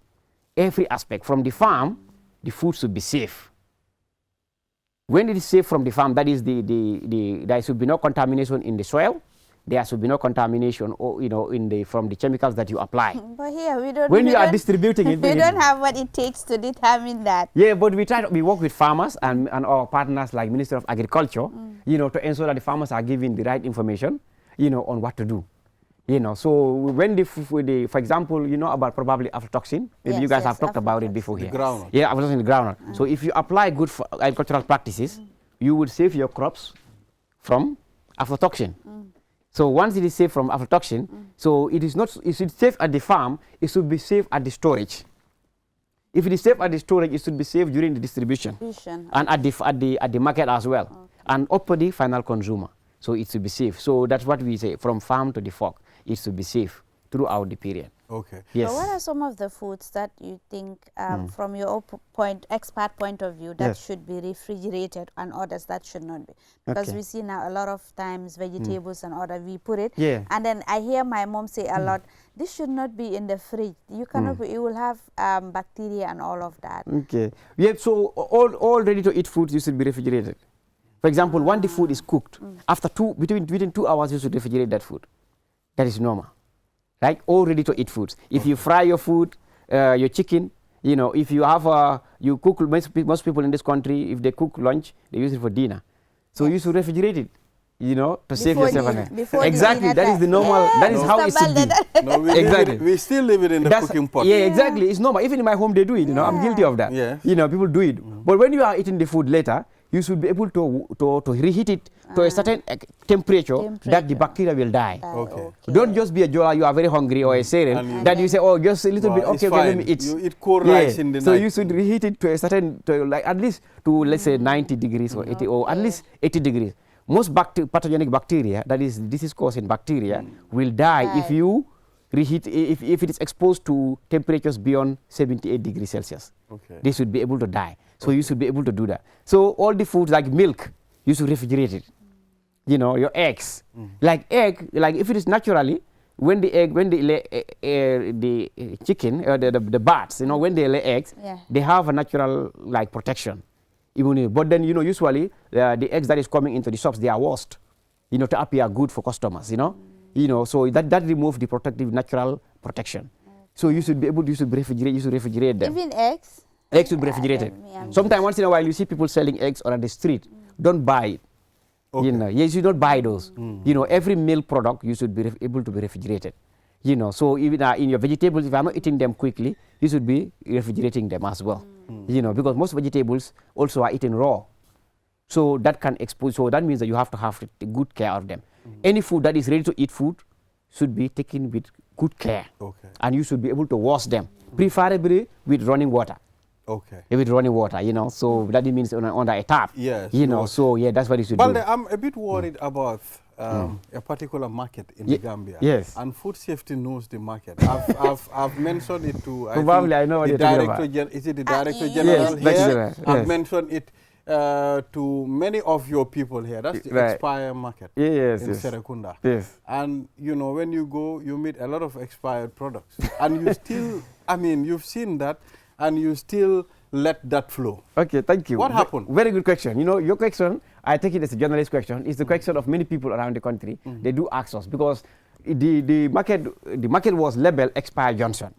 Every aspect. From the farm, the food should be safe. When it is safe from the farm, that is there should be no contamination in the soil, there should be no contamination, or from the chemicals that you apply. But here we don't. When you are distributing it, we don't have what it takes to determine that. Yeah, but we work with farmers and our partners like Ministry of Agriculture, to ensure that the farmers are given the right information, on what to do. So when for example, about probably aflatoxin, maybe you guys have talked about it before here. Groundnut. Yeah, aflatoxin in the groundnut. So if you apply good agricultural practices, you would save your crops from aflatoxin. So once it is safe from aflatoxin, so it is safe at the farm, it should be safe at the storage. If it is safe at the storage, it should be safe during the distribution. And at the market as well. And up to the final consumer. So it should be safe. So that's what we say, from farm to the fork, it should be safe throughout the period. Okay. Yes. So what are some of the foods that you think, from your expert point of view, that should be refrigerated and others that should not be? Because we see now a lot of times vegetables and other, we put it. Yeah. And then I hear my mom say a lot, this should not be in the fridge. You cannot, you will have bacteria and all of that. Okay. Yeah, so all ready-to-eat foods, you should be refrigerated. For example, when the food is cooked, after within 2 hours, you should refrigerate that food. That is normal. Right? All ready-to-eat foods. If you fry your food, your chicken, if you have you cook, most people in this country, if they cook lunch, they use it for dinner. So you should refrigerate it, to save yourself an exactly. That is the normal. That is how it should be. No, exactly. We still live it in the cooking pot. Yeah, exactly. It's normal. Even in my home, they do it. I'm guilty of that. Yes. People do it. But when you are eating the food later, you should be able to reheat it to a certain temperature that the bacteria will die. Okay. Don't just be a jola, you are very hungry, or a cereal, that you say, oh, just a little bit, okay, let me eat. You eat cold rice in the night. So you should reheat it to a certain, at least to, let's say, 90 degrees or 80, or at least 80 degrees. Most pathogenic bacteria, that is disease-causing bacteria, will die if you reheat, if it is exposed to temperatures beyond 78 degrees Celsius. Okay. They should be able to die. So you should be able to do that. So all the foods like milk, you should refrigerate it. Your eggs. Like egg, like if it is naturally, when the chicken, the bats, when they lay eggs, they have a natural protection. But then, usually the eggs that is coming into the shops, they are washed, to appear good for customers, so that removes the protective natural protection. So you should be able to refrigerate them. Even eggs? Eggs should be refrigerated. Sometimes once in a while you see people selling eggs on the street. Don't buy it. Okay. You should not buy those. Every milk product you should be able to be refrigerated. So even in your vegetables, if you are not eating them quickly, you should be refrigerating them as well. Because most vegetables also are eaten raw. So that can expose. So that means that you have to have good care of them. Any food that is ready to eat food should be taken with good care. Okay. And you should be able to wash them, preferably with running water. Okay. With running water, so that means under a tap. Yes. So that's what you should do. But I'm a bit worried about a particular market in the Gambia. Yes. And food safety knows the market. I've mentioned it to probably I know what you're talking about. Is it the Director General here? Yes. I've mentioned it to many of your people here. That's the expired market in Serekunda. Yes. And when you go, you meet a lot of expired products. And you still, you've seen that, and you still let that flow. Okay, thank you. What happened? Very good question. Your question, I take it as a journalist question, is the question of many people around the country. They do ask us because the market was labeled expired Johnson.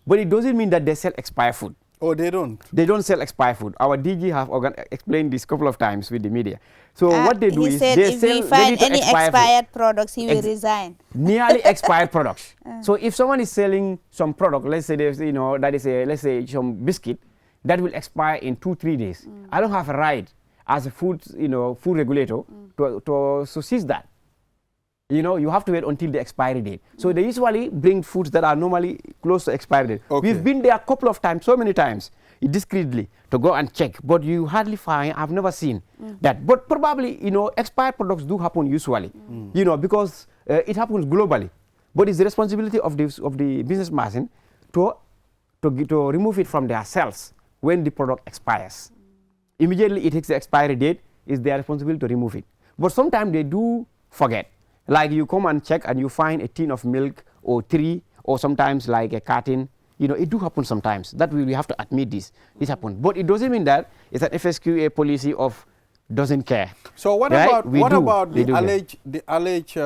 But it doesn't mean that they sell expired food. Oh, they don't? They don't sell expired food. Our DG have explained this a couple of times with the media. So what they do is they sell if we find any expired products, he will resign. Nearly expired products. So if someone is selling some product, let's say there's, that is let's say some biscuit that will expire in 2-3 days. I don't have a right as a food regulator to seize that. You have to wait until the expiry date. So they usually bring foods that are normally close to expiry date. Okay. We've been there a couple of times, so many times, discreetly, to go and check. But you hardly find, I've never seen that. But probably, expired products do happen usually, because it happens globally. But it's the responsibility of the businessman to remove it from their cells when the product expires. Immediately it hits the expiry date, it's their responsibility to remove it. But sometimes they do forget. Like you come and check and you find a tin of milk or 3, or sometimes like a carton. It do happen sometimes. That we have to admit this happens. But it doesn't mean that it's an FSQA policy of doesn't care. So what Right? about We do. They the do alleged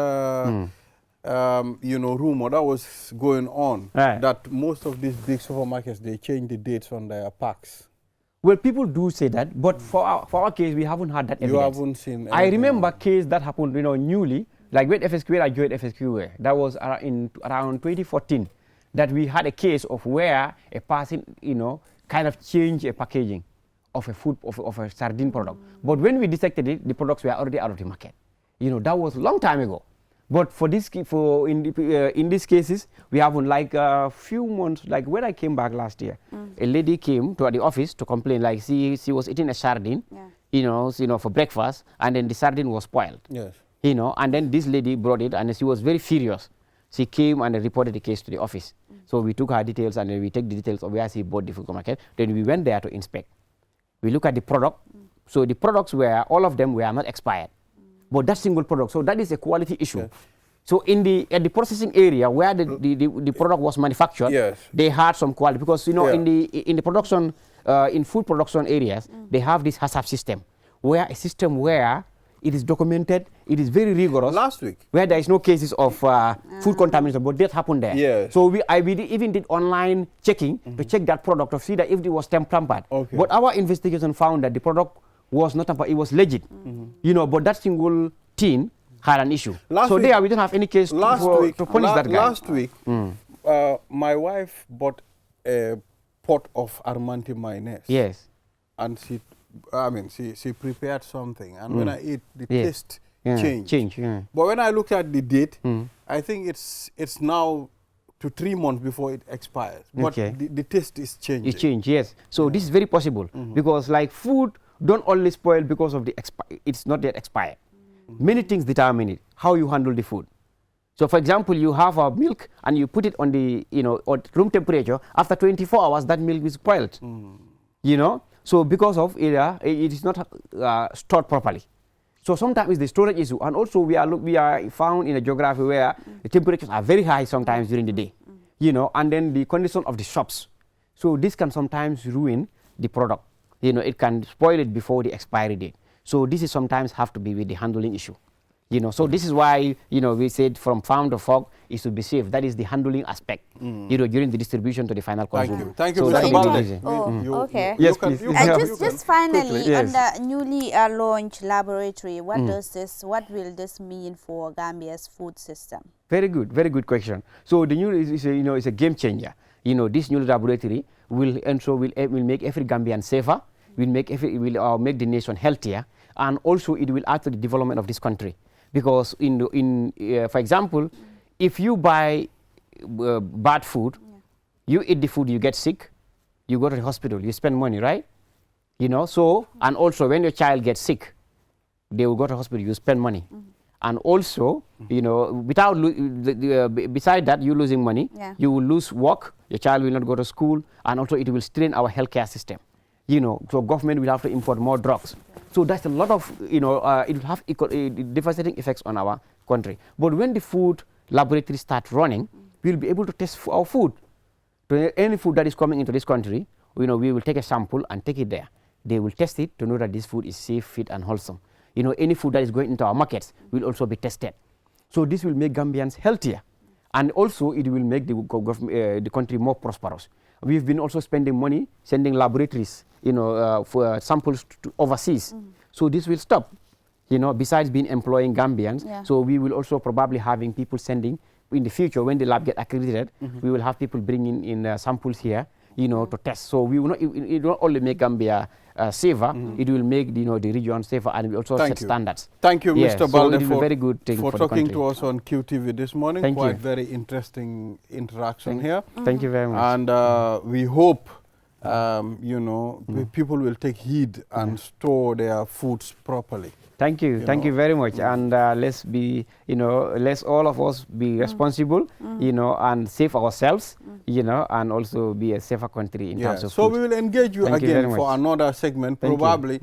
you know, rumor that was going on Right. that most of these big supermarkets, they change the dates on their packs? Well, people do say that, but for our case, we haven't had that You evidence. haven't seen I anything remember on it. case that happened, you know, newly, like when FSQ, I joined FSQ, that was in around 2014, that we had a case of where a person, you know, kind of changed a packaging of a food, of a sardine product. But when we detected it, the products were already out of the market. You know, that was a long time ago. But for this, in these cases, we haven't, like a few months, like when I came back last year, a lady came to the office to complain, like she was eating a sardine, you know, for breakfast, and then the sardine was spoiled. Yes. You know, and then this lady brought it, and she was very furious. She came and reported the case to the office. So we took her details, and then we take the details of where she bought the food market. Then we went there to inspect. We look at the product. So the products were, all of them were not expired. But that single product, so that is a quality issue. Yes. So at the processing area where the product was manufactured, Yes. they had some quality, because you know, Yeah. in the production, in food production areas, they have this HACCP system, where it is documented, it is very rigorous. Last week. Where there is no cases of food contamination, but that happened there. Yes. So we even did online checking to check that product to see that if it was tampered. Okay. But our investigation found that the product was not tampered, it was legit. You know, but that single tin had an issue. So there we don't have any case to punish that guy. Last week, my wife bought a pot of Armanti mayonnaise. Yes. And she prepared something, and when I eat, the Yes. taste Yeah. changed. Yeah. But when I look at the date, I think it's now to 3 months before it expires. But Okay. the taste is changing. It changed, yes. So this is very possible, because like food don't only spoil because of it's not yet expired. Many things determine it, how you handle the food. So for example, you have a milk and you put it on the, you know, at room temperature. After 24 hours, that milk is spoiled. You know, so because of it is not stored properly. So sometimes it's the storage issue, and also we are found in a geography where the temperatures are very high sometimes during the day. You know, and then the condition of the shops. So this can sometimes ruin the product. You know, it can spoil it before the expiry date. So this is sometimes have to be with the handling issue. You know, so this is why, you know, we said from farm to fork is to be safe. That is the handling aspect, you know, during the distribution to the final consumer. Thank you, So that Mr. is Balde. easy. Okay. Yes, please. Just finally, Quickly. on Yes. the newly launched laboratory, what will this mean for Gambia's food system? Very good question. So the new is a game changer. You know, this new laboratory will make every Gambian safer. Will make the nation healthier, and also it will add to the development of this country. Because for example, if you buy bad food, you eat the food, you get sick, you go to the hospital, you spend money, right? You know, so, and also when your child gets sick, they will go to the hospital, you spend money. And also, you know, beside that, you losing money, you will lose work, your child will not go to school, and also it will strain our healthcare system. You know, so government will have to import more drugs. So that's a lot of, you know, it will have devastating effects on our country. But when the food laboratory starts running, we'll be able to test our food. To any food that is coming into this country, you know, we will take a sample and take it there. They will test it to know that this food is safe, fit, and wholesome. You know, any food that is going into our markets will also be tested. So this will make Gambians healthier, and also it will make the country more prosperous. We've been also spending money, sending laboratories, you know, for samples to overseas. So this will stop, you know, besides employing Gambians. So we will also probably having people sending, in the future when the lab get accredited, we will have people bringing in samples here, you know, to test. So we will not, it will not only make Gambia safer, it will make, you know, the region safer, and we also set standards. Thank you, Yeah, Mr. so Balde, it will be very good thing for for the talking country. to us on QTV this morning. Thank Quite you. very interesting interaction here. Thank you very much. And we hope, you know, people will take heed and store their foods properly. Thank you. Thank you very much. And let's be, you know, let's all of us be responsible, you know, and save ourselves, you know, and also be a safer country in terms of So food. we will engage you Thank you again very for much. another segment. Thank you. Probably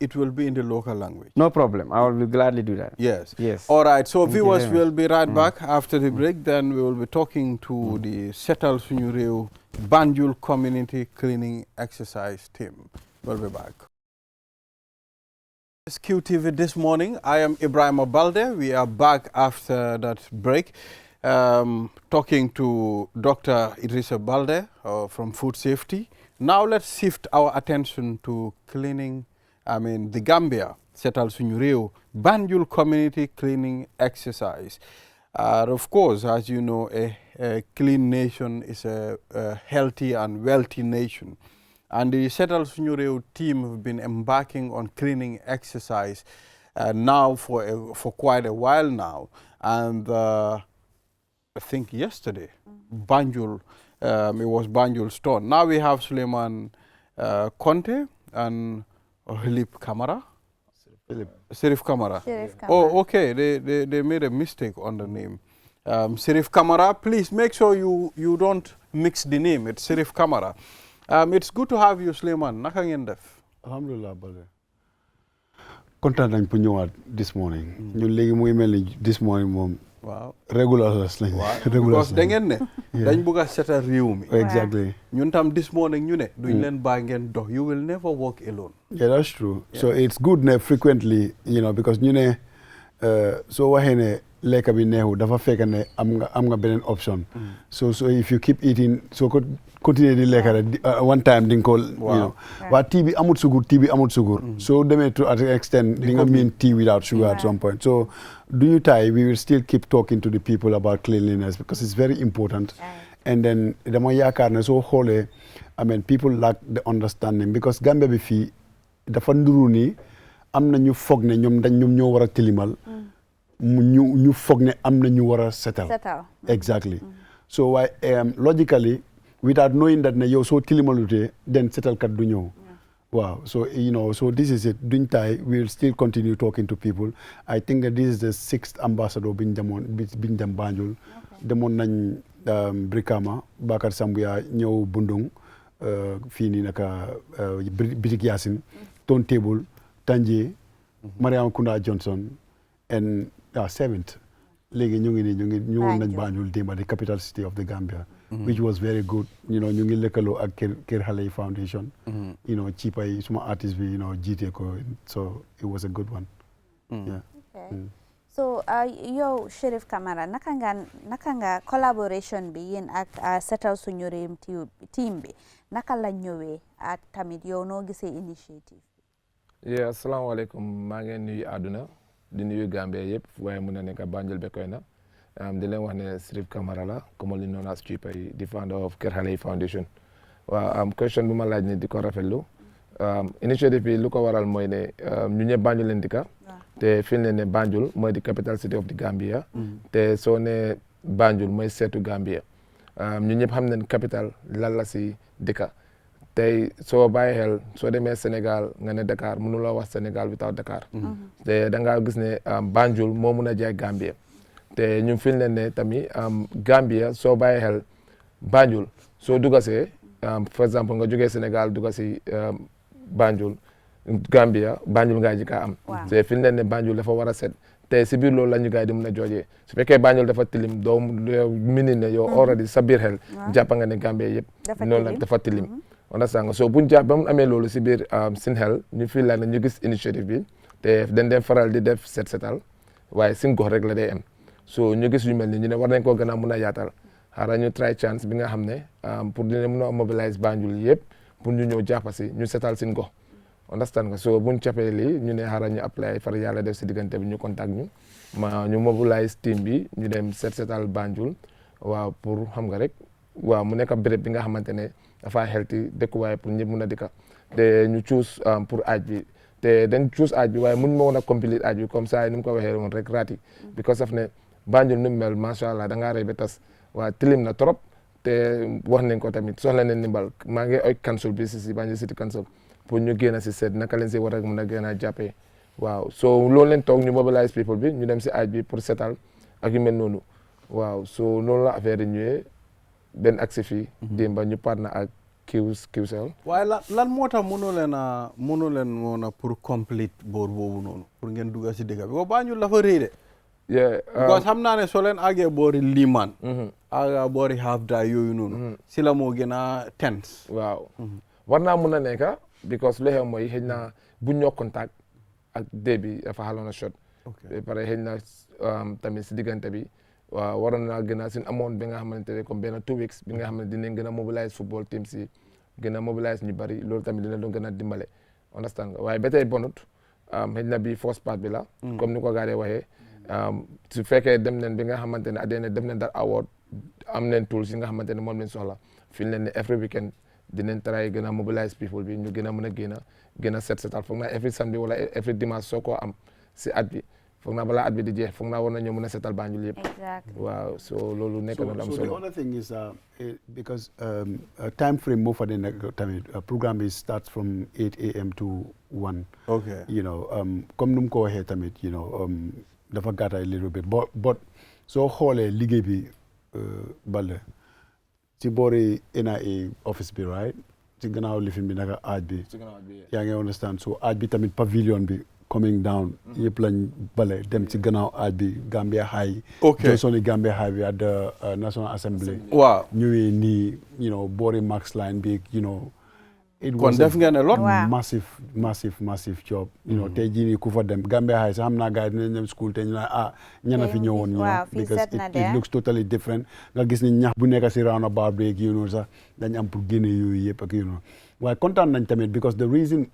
it will be in the local language. No problem. I will gladly do that. Yes. Yes. All right. So Thank you viewers very will be right back after the break. Then we will be talking to the Setal Suñu Réew Banjul Community Cleaning Exercise Team. We'll be back. It's QTV this morning. I am Ibrahima Balde. We are back after that break, talking to Dr. Idrissa Balde from Food Safety. Now let's shift our attention to cleaning, the Gambia, Setal Suñu Réew, Banjul Community Cleaning Exercise. Of course, as you know, a clean nation is a healthy and wealthy nation. And the Setal Suñu Réew team have been embarking on cleaning exercise now for quite a while now. And I think yesterday, Banjul, it was Banjul's turn. Now we have Suleiman Conte and Hilip Kamara. Sirif Kamara. Oh, okay. They made a mistake on the name. Sirif Kamara, please make sure you don't mix the name. It's Sirif Kamara. It's good to have you, Suleiman. Naka ngeen def? Alhamdulillah, Balde. Kontaan nañ pour ñëwaat this morning. ñun léegi muy mel ni this morning moom. Waaw. Regulars lañ. Because da ngeen ne. dañ bëgg a setal réew mi. Exactly. ñun tam this morning ñu ne. duñ leen bàyyi ngeen dox. You will never walk alone. Yeah, that's true. Yeah. So it's good ne frequently, because ñu ne soo waxee ne lekka bi neexu dafa fekk ne am nga beneen option. So if you keep eating, so continue di lekka rek one time di nga ko waa tea bi amut sugur so demee to an extent di nga mean tea without sugar at some point. So do you tie, we will still keep talking to the people about cleanliness because it's very important. And then dama yaakaar ne soo xoolee people lack the understanding because Gambia bi fii dafa nduru ni am na ñu foog ne ñoom ñoo war a tilimal ñu foog ne am na ñu war a setal. Exactly. So why logically without knowing that ne yow soo tilimalutee then setalkat du ñëw. Wow. So so this is it. Duñ tay we will still continue talking to people. I think that this is the 6th ambassador biñ dem Banjul. Demoon nañ Brikama, Bakar Sambuya ñëw Bundung fii nii naka Bitik Yasin, Ton Table, Tanje, Mariam Kunda Johnson and 7th. Léegi ñu ñëwoon nañ Banjul démba the capital city of the Gambia. Which was very good. ñu ngi lëkkaloo ak Kër Xale yi Foundation. Chipa yi suma artiste bi jiite ko, so it was a good one. Yeah. Okay. So yow Sheriff Camara naka nga collaboration bi yéen ak Setal Suñu Réew team bi naka la ñëwee ak tamit yow noo gisee initiative bi. Yeah, asalaamaaleykum maa ngi nuyu àdduna di nuyu Gambia yëpp waaye mun na nekk Banjul Bekoyna di leen wax ne Sheriff Camara la commonly known as Chipa yi the founder of Kër Xale yi Foundation. Waaw question bu ma laaj ni di ko rafetlu initiative bi lu ko waral mooy ne ñu ñëpp Banjul leen dëkka te fi ne Banjul mooy di capital city of the Gambia te soo ne Banjul mooy seetu Gambia ñu ñëpp xam nañ capital lan la si dëkka tey soo bàyyi xel soo demee Sénégal nga ne Dakar mënuloo wax Sénégal without Dakar te da ngaa gis ne Banjul moo mun a jaay Gambia te ñu fi ne tamit Gambia soo bàyyi xel Banjul soo dugasee for exemple nga jógee Sénégal duga si Banjul Gambia Banjul ngaa jëkka am te fi ne Banjul dafa war a set te si biir loolu la ñu gaay di mun a joojee su fekkee Banjul dafa tilim doo mini ne yow already sa biir xel jàppa nga ne Gambia yëpp noonu la dafa tilim understand nga so buñ jàpp ba mu amee loolu si biir sin xel ñu fii la ne ñu gis initiative bi te dañ dee faral di def setal waaye sin gox rek la day am so ñu gis yu mel ni ñu ne war nañ koo gën a mun a yaatal xaaral ñu try chance bi nga xam ne pour dina mun a mobiliser Banjul yëpp pour ñu ñëw jàppa si ñu setal sin gox understand nga so buñ capee lii ñu ne xaaral ñu apply far yàlla def si diggante bi ñu contact ñu mobilize team bi ñu dem setal Banjul waaw pour xam nga rek waaw mu nekk béréb bi nga xamante ne dafa healthy dëkkuwaay pour ñëpp mun a dëkka te ñu choose pour aaj bi te dañ choose aaj bi waaye mun ma woon a complete aaj bi comme ça ni mu ko waxee woon rek raati because of ne Banjul nu mu mel macha allah da ngaa rey ba tas waa tilim na trop te wax nañ ko tamit soxla nañ ndimbal maa ngi oy council bi si Banjul City Council pour ñu génn si seet naka leen si war a mën a gën a jàppee waaw so loolu leen toog ñu mobilize people bi ñu dem si aaj bi pour setal ak yu mel noonu waaw so noonu la affaire yi ñëwee benn accès fii démba ñu partner ak QCell waaye lan moo tax mënu leen woon a pour complete boor boobu noonu pour ngeen dugga si dëkk bi ko Banjul dafa rëy de because xam naa ne soo leen àggee boori Liman aga boori half day yooyu noonu si la moo gën a tense waaw war naa mun a nekka because lu xew mooy xëy na buñ ñoo contact ak day bi dafa xaloon a short ba pare xëy na tamit si diggante bi waaw waroon naa gën a suñ amoon bi nga xamante ne comme benn 2 weeks bi nga xam ne dinañ gën a mobilize football team si gën a mobilize ñu bari loolu tamit dina doon gën a dimbale understand nga waaye ba tey bonut xëy na bi first part bi la comme ni ko gars yi waxee su fekkee dem nañ bi nga xamante ne addee dem nañ that award am nañ tools yi nga xamante ne moom lañ soxla fi leen ne every weekend dinañ try gën a mobilize people bi ñu gën a mën a gën a setal foog naa every samedi wala every dimanche soo ko am si at bi foog naa balaa at bi di jeex foog naa war nañoo mën a setal Banjul yëpp. waaw so loolu nekk na lu am solo. So the other thing is because time frame moo fa de nekk tamit programme bi starts from 8 a.m. to 1. Okay. You know comme nu mu ko waxee tamit you know dafa gàttaay little bit but soo xoolee liggéey bi Balde ci boori NIA office bi right ci gannaaw lifin bi naka aaj bi. yaa ngi understand so aaj bi tamit pavilion bi. coming down yëpp lañ bale dem ci gannaaw aaj bi Gambia High. Johnson Gambia High bi at the National Assembly. waaw ñëwee nii you know boori Max Line bi you know. it kon def ngeen a lot. massive job. you know tey jii nii ku fa dem Gambia High sax xam naa gars yi dinañ dem school te ñu naan ñana fi ñëwoon. waaw fii because set na it looks totally different. nga gis ni ñax bu nekk si roundabout bi ak you know sax dañ am pour génne yooyu yëpp ak you know. waaye kontaan nañ tamit because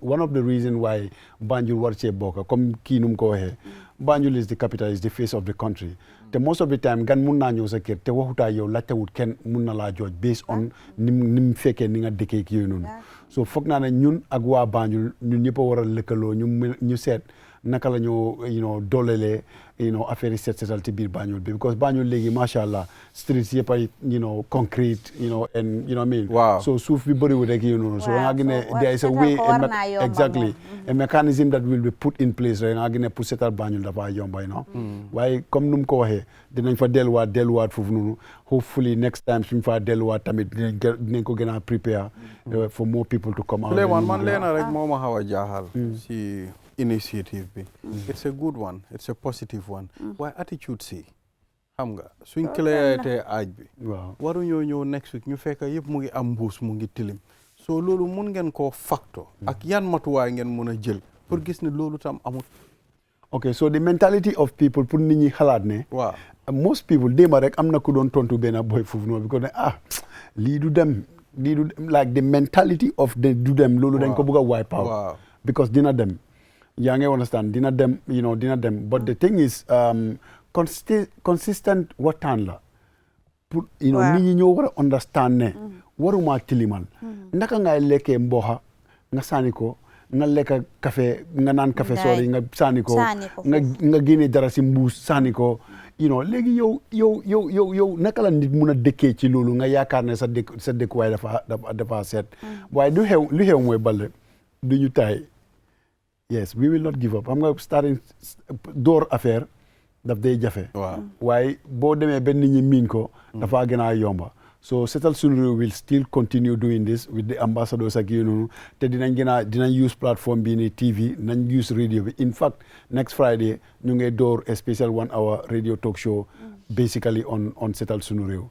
one of the reason why Banjul war cee bokk comme kii nu mu ko waxee Banjul is the capital is the face of the country te most of the time gan mun naa ñëw sa kër te waxutaa yow laajtewut kenn mun na laa jooj based on ni mu fekkee ni nga dëkkee kii yooyu noonu so foog naa ne ñun ak waa Banjul ñun ñëpp a war a lëkkaloo ñu seet naka la ñu you know doolelee you know affaire yi setal ci biir Banjul bi because Banjul léegi macha allah streets yëpp ay you know concrete you know and you know what I mean. Wow. So suuf bi bëriwul rek you know so nga gis ne there is a way exactly a mechanism that will be put in place rek nga gis ne pour setal Banjul dafa yomba you know. waaye comme nu mu ko waxee dinañ fa delluwaat foofu noonu hopefully next time suñ fa delluwaat tamit dinañ ko gën a prepare for more people to come out. man leena rek moo ma xaw a jaaxal si initiative bi it's a good one it's a positive one waaye attitude si xam nga suñ clété aaj bi waaw waruñoo ñëw next week ñu fekk yëpp mu ngi am mbuus mu ngi tilim so loolu mun ngeen koo facto ak yan matuwaay ngeen mun a jël pour gis ne loolu tam amut. ok so the mentality of people pour nit ñi xalaat ne waaw most people démba rek am na ku doon tontu benn boy foofu noonu bi ko ne lii du dem like the mentality of the du dem loolu dañ ko bëgg a wipe out because dina dem yaa ngi understand dina dem you know dina dem but the thing is consistent waxtaan la pour you know nit ñi ñoo war a understand ne waruma tilimal naka ngay lekkee mboxa nga sànni ko nga lekka café nga naan café sori nga sànni ko nga génne dara si mbuus sànni ko you know léegi yow naka la nit mun a dëkkee ci loolu nga yaakaar ne sa dëkkuwaay dafa seet waaye lu xew mooy Balde du ñu taay yes we will not give up xam nga starting door affaire daf day jafe waaye boo demee ba nit ñi miin ko dafa gën a yomba so Setal Sunu Rew will still continue doing this with the ambassadors ak noonu te dinañ use platform bi ni TV nañ use radio bi in fact next Friday ñu ngi door a special 1 hour radio talk show basically on Setal Sunu Rew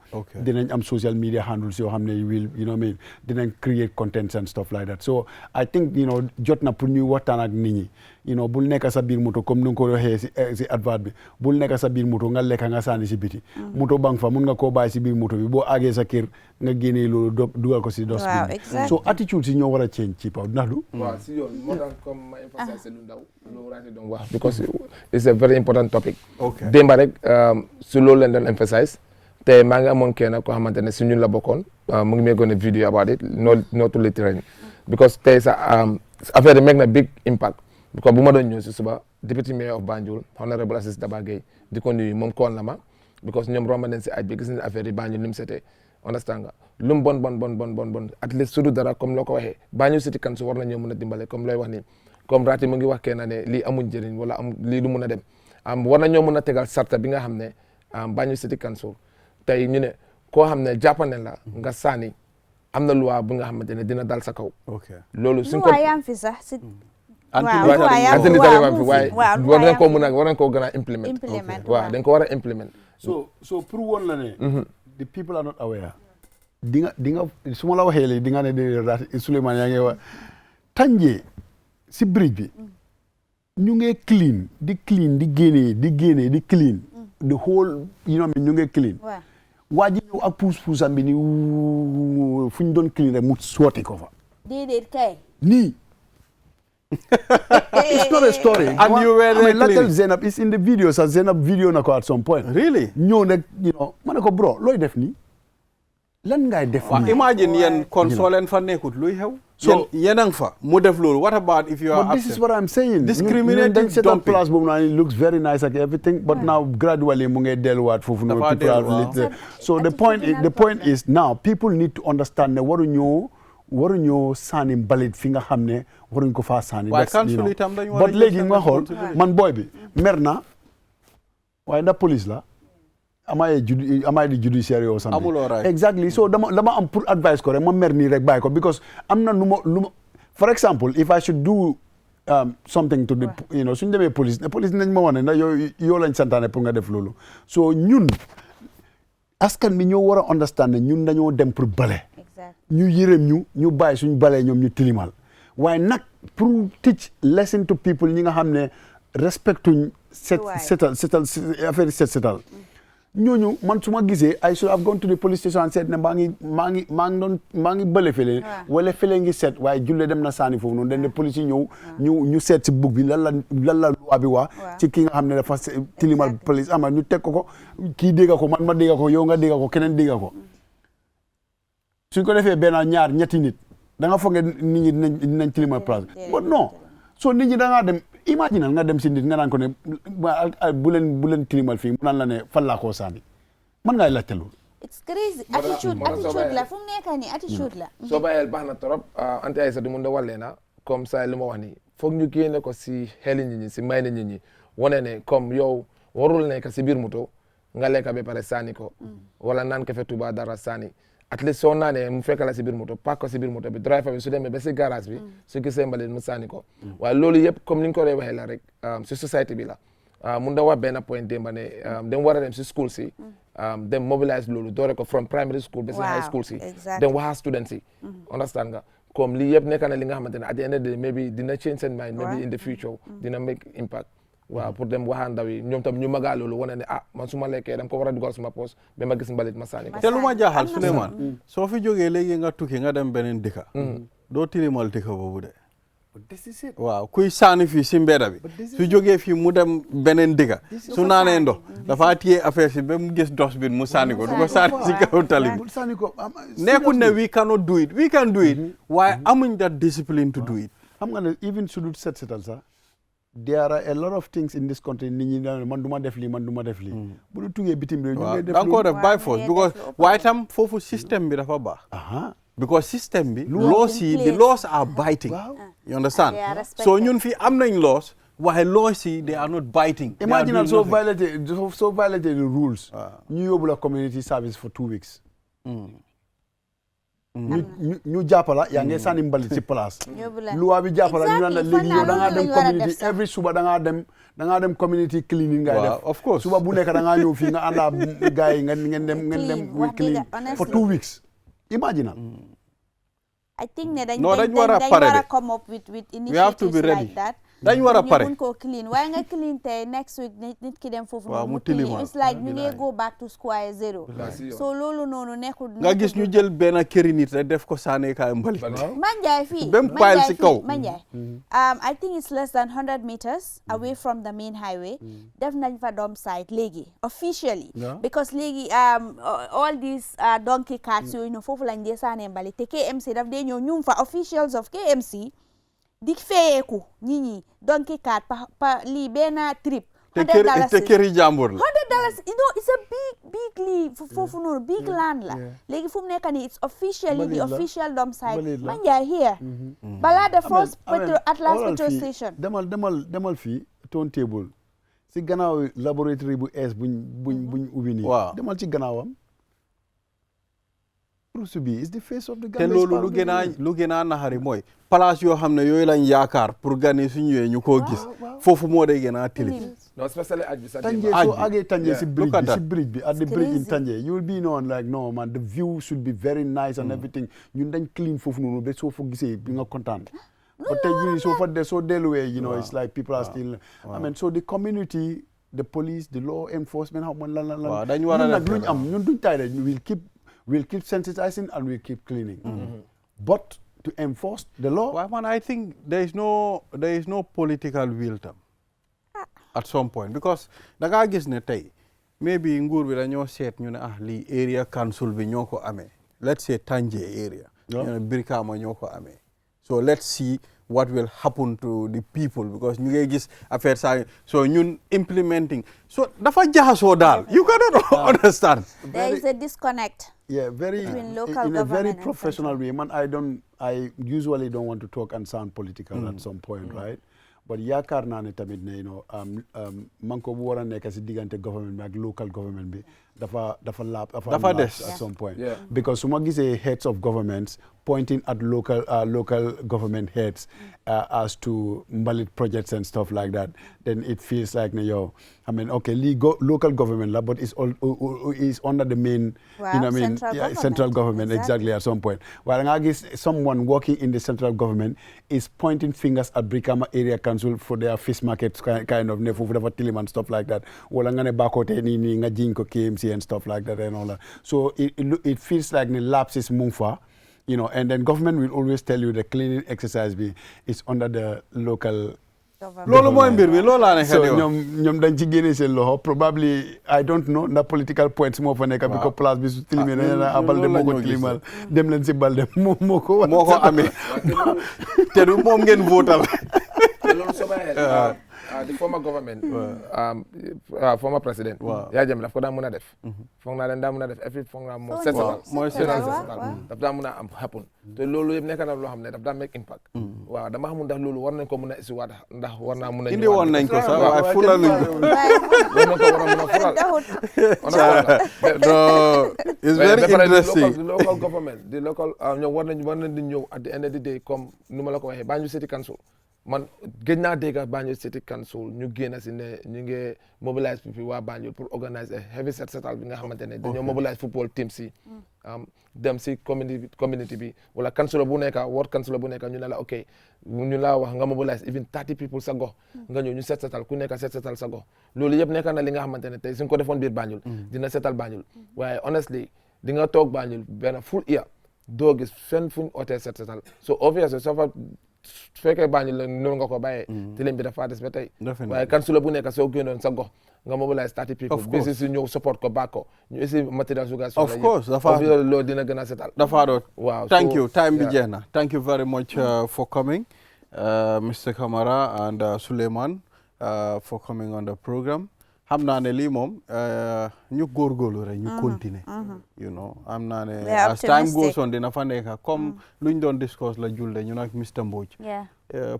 dinañ am social media handles yoo xam ne will you know what I mean dinañ create contents and stuff like that so I think you know jot na pour ñuy waxtaan ak nit ñi you know bul nekk sa biir moto comme ni nga ko waxee si advert bi bul nekk sa biir moto nga lekka nga sànni si biti moto bang fa mun nga koo bàyyi si biir moto bi boo àggee sa kër nga génnee loolu dugal ko si dos bi so attitude si ñoo war a change ci paw ndax du waaw si yoon moo tax comme ma emphasize lu ndaw lu raati doon wax because it's a very important topic démba rek su loolu leen doon emphasize te maa ngi amoon kenn koo xamante ne si ñun la bokkoon mu ngi meegoon a video about it not to literally because tey sa affaire yi make na big impact because bu ma doon ñëw si suba deputy mayor of Banjul honorable Assis Daba Gueye di ko nuyu moom koon la ma because ñoom romb nañ si aj bi gis nañ affaire yi Banjul ni mu setee understand nga lu mu bon at least su du dara comme loo ko waxee Banjul City Council war na ñëw mën a dimbale comme looy wax nii comme raati mu ngi wax kenn ne lii amuñ njëriñ wala lii du mun a dem war na ñoo mën a tegal sarta bi nga xam ne Banjul City Council tey ñu ne koo xam ne jàppane la nga saani am na loi bu nga xamante ne dina dal sa kaw loolu suñ ko waaye war nañ koo mën a war nañ koo gën a implement waaw dañ ko war a implement so pour woon la ne the people are not aware di nga su ma la waxee léegi di nga ne de Souleymane yaa ngi wax Tanje si bridge bi ñu ngi clean di génnee di clean the whole ñu ngi clean waa ji ñëw ak puusam bi ni fu ñu doon clean rek mu sooti ko fa déedéet kay nii it's not a story and you were there latel Zainab is in the video sa Zainab video na ko at some point really ñëw nag ma ne ko bro looy def nii lan ngay def nii imagine yéen kon soo leen fa nekkut luy xew so yéen a ngi fa mu def loolu what about if you are but this is what I'm saying discriminating set up place boobu naa it looks very nice like everything but now gradually mu ngay delluwaat foofu noonu so the point is now people need to understand ne waruñoo sànni mbalit fi nga xam ne waruñ ko faa sànni but léegi nga xool man booy bi mer na waaye ndax police la am I the judiciary or something amuloo right exactly so dama am pour advice ko rek ma mer nii rek bàyyi ko because am na lu ma for example if I should do something to the suñ demee police nañ ma wane ndax yoo lañ santaane pour nga def loolu so ñun askan bi ñoo war a understand ne ñun dañoo dem pour bale ñu yërëm ñu bàyyi suñ balee ñoom ñu tilimal waaye nag pour teach lesson to people ñi nga xam ne respectuñ setal affaire setal ñooñu man su ma gisee I should have gone to the police station and said ne maa ngi bële fële wala fële ngi set waaye julle dem na saani foofu noonu den police yi ñëw ñu seet si bug bi lan la loi bi wax ci ki nga xam ne dafa tilimal police ama ñu teg ko kii dégga ko man ma dégga ko yow nga dégga ko keneen dégga ko suñ ko defee benn ñaar ñetti nit da nga foog ne nit ñi dinañ tilimal place but non so nit ñi da ngaa dem imaginal nga dem si nit nga naan ko ne bu leen tilimal fii mu naan la ne fan laa koo sànni man ngay laajte loolu it's crazy attitude la fu mu nekk nii attitude la soo bàyyee baax na trop anti ay sa du mun da wallee na comme ça li ma wax nii foog ñu génne ko si xeli nit ñi si may na nit ñi wane ne comme yow warul nekk si biir moto nga lekk ba pare sànni ko wala naan kafe Tuuba dara sànni at least soo naanee mu fekk la si biir moto paak ko si biir moto bi driver bi su demee ba si garage bi su gisee mbalit mu sànni ko waaye loolu yëpp comme ni ñu ko dee waxee la rek si société bi la mun da wax benn point démba ne dem war a dem si school si dem mobilize loolu doore ko from primary school ba si high school si dem waxa students si understand nga comme lii yëpp nekk na li nga xamante ne at the end of the day maybe dina change seen mind maybe in the future dina make impact waaw pour dem waxaan ndaw yi ñoom tam ñu magaa loolu wane ne man su ma lekkee dama ko war a dugal suma poos ba ma gis mbalit ma sànni ko te lu ma jaaxal Souleymane soo fi jógee léegi nga tukki nga dem beneen dëkka doo tilimal dëkka boobu de waaw kuy sànni fii si mbedda bi su jógee fii mu dem beneen dëkka su naanee ndox dafa téye affaire si ba mu gis dustbin mu sànni ko du ko sànni si kaw tali bi nekkul ne we cannot do it we can do it waaye amuñ that discipline to do it xam nga ne even su dul set setal sax there are a lot of things in this country nit ñi daal man du ma def lii bu ñu tuggee bitim réew ñu ngi def da nga ko def by force because waaye tam foofu système bi dafa baax because système bi the laws are biting you understand so ñun fii am nañ laws waaye laws yi they are not biting imagine so violated the rules ñu yóbbu la community service for 2 weeks ñu jàppala yaa ngi sànni mbalit ci place loi bi jàppala ñu naan la léegi yow da ngaa dem community every suba da ngaa dem community cleaning ngay def of course suba bu nekk da ngaa ñëw fii nga ànda gars yi ngeen dem clean for 2 weeks imagine I think ne dañ war a come up with initiatives like that dañ war a pare mun koo clean waaye nga clean tey next week nit ki dem foofu noonu mu clean it's like ñu ngi go back to square zero so loolu noonu nekkul nga gis ñu jël benn këri nit rek def ko sànni kaay mbalit Manjai fii si kaw Manjai I think it's less than 100 meters away from the main highway def nañ fa dump site léegi officially because léegi all these donkey carts yooyu foofu lañ dee sànni mbalit te KMC daf dee ñëw ñum fa officials of KMC di feyeeku ñi donkey cart pa lii benn trip $100 te këri jàmbur la $100 it's a big lii foofu noonu big land la léegi fu mu nekk nii it's officially the official dump site Manjai here balaa the first Atlas petrol station demal fii turntable si gannaaw laboratory bu ees buñ ubbi nii demal ci gannaawam is the face of the te loolu lu gën a naxari mooy place yoo xam ne yooyu lañ yaakaar pour gan yi su ñëwee ñu koo gis foofu moo day gën a tilim non especially aj bi sa Tanje soo agee Tanje si bridge bi at the bridge in Tanje you will be known like no man the view should be very nice and everything ñun dañ clean foofu noonu ba soo fa gisee bi nga kontaan But so for the so Delaware, you know, it's like people are still. I mean, so the community, the police, the law enforcement, we'll keep sensitizing and we'll keep cleaning. But to enforce the law, well, man, I think there is no political will at some point, because daga gis ne tay maybe nguur bi dañoo seet ñu ne li area council bi ñoo ko amee, let's say Tanje area, ñu ne Brikama ñoo ko amee. So let's see what will happen to the people, because ñu ngay gis affaire saa so ñun implementing so dafa jaxasoo daal. You cannot understand. There is a disconnect. Yeah, between local in a very government professional way. Man, I usually don't want to talk and sound political at some point, right? But yaakaar naa ne tamit ne, you know, manko bu war a nekk si diggante government bi ak local government bi dafa lapse at some point. Yeah. Because su ma gisee heads of governments pointing at local government heads as to mbalit projects and stuff like that, then it feels like, I mean, okay, local government, but it's under the main, central government, exactly, at some point. While I guess someone working in the central government is pointing fingers at Brikama Area Council for their fish markets kind of, and stuff like that. And stuff like that and all that. So it feels like the lapse is Mungfa, you know, and then government will always tell you the cleaning exercise is under the local government. So ñom dañ ci génné sen loxo, probably I don't know na political points mo fa nekk because place bi su tilimé na abal dem moko tilimal dem len ci balde moko amé té du mom ngeen votal. The former government, former president, yaa jëm daf ko daan mën a def. Foog naa leen daan mën a def every foog naa moo setal daf daan mën a am happen. Te loolu yëpp nekk na loo xam ne daf daan make impact. Waaw dama xamul ndax loolu war nañ ko mën a isiwaat ndax war naa mën a indi woon nañ ko sax waaye fula luñ ko. War nañ ko war a mën a fulal. It's very interesting. The local government, the local ñoom war nañ di ñëw at the end of the day comme nu ma la ko waxee Banjul City Council. Man gëj naa dégg Banjul City Council ñu génn si ne ñu ngi mobilize people waa Banjul pour organise a heavy setal bi nga xamante ne dañoo mobilize football team si dem si community bi wala councilor bu nekk ward councilor bu nekk ñu ne la ok ñu la wax nga mobilize even 30 people sa gox nga ñëw ñu setal ku nekk setal sa gox loolu yëpp nekk na li nga xamante ne tey suñ ko defoon biir Banjul dina setal Banjul waaye honestly di nga toog Banjul benn full year doo gis fenn fuñ hôtel setal so obviously su fekkee Banjul la noonu nga ko bàyyee tilim bi dafa des ba tey waaye councilor bu nekk soo génnoon sa gox nga mobilize 30 people bisi si ñëw support ko back ko ñu isi matériel su gas of course loolu dina gën a setal dafa doon waaw thank you time bi jeex na thank you very much for coming Mr. Camara and Suleiman for coming on the program. Xam naa ne lii moom ñu góorgóorlu rek ñu continuer you know am naa ne as time goes on dina fa nekk comme luñ doon discuss la julde ñu nag Mr. Mbodj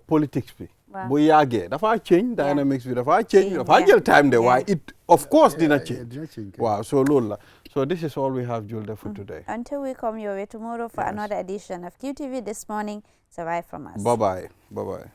politics bi bu yàggee dafa change dynamics bi dafa change dafa jël time de waaye it of course dina change waaw so loolu la so this is all we have Julde for today. Until we come your way tomorrow for another edition of QTV This Morning, survive from us. Bye bye.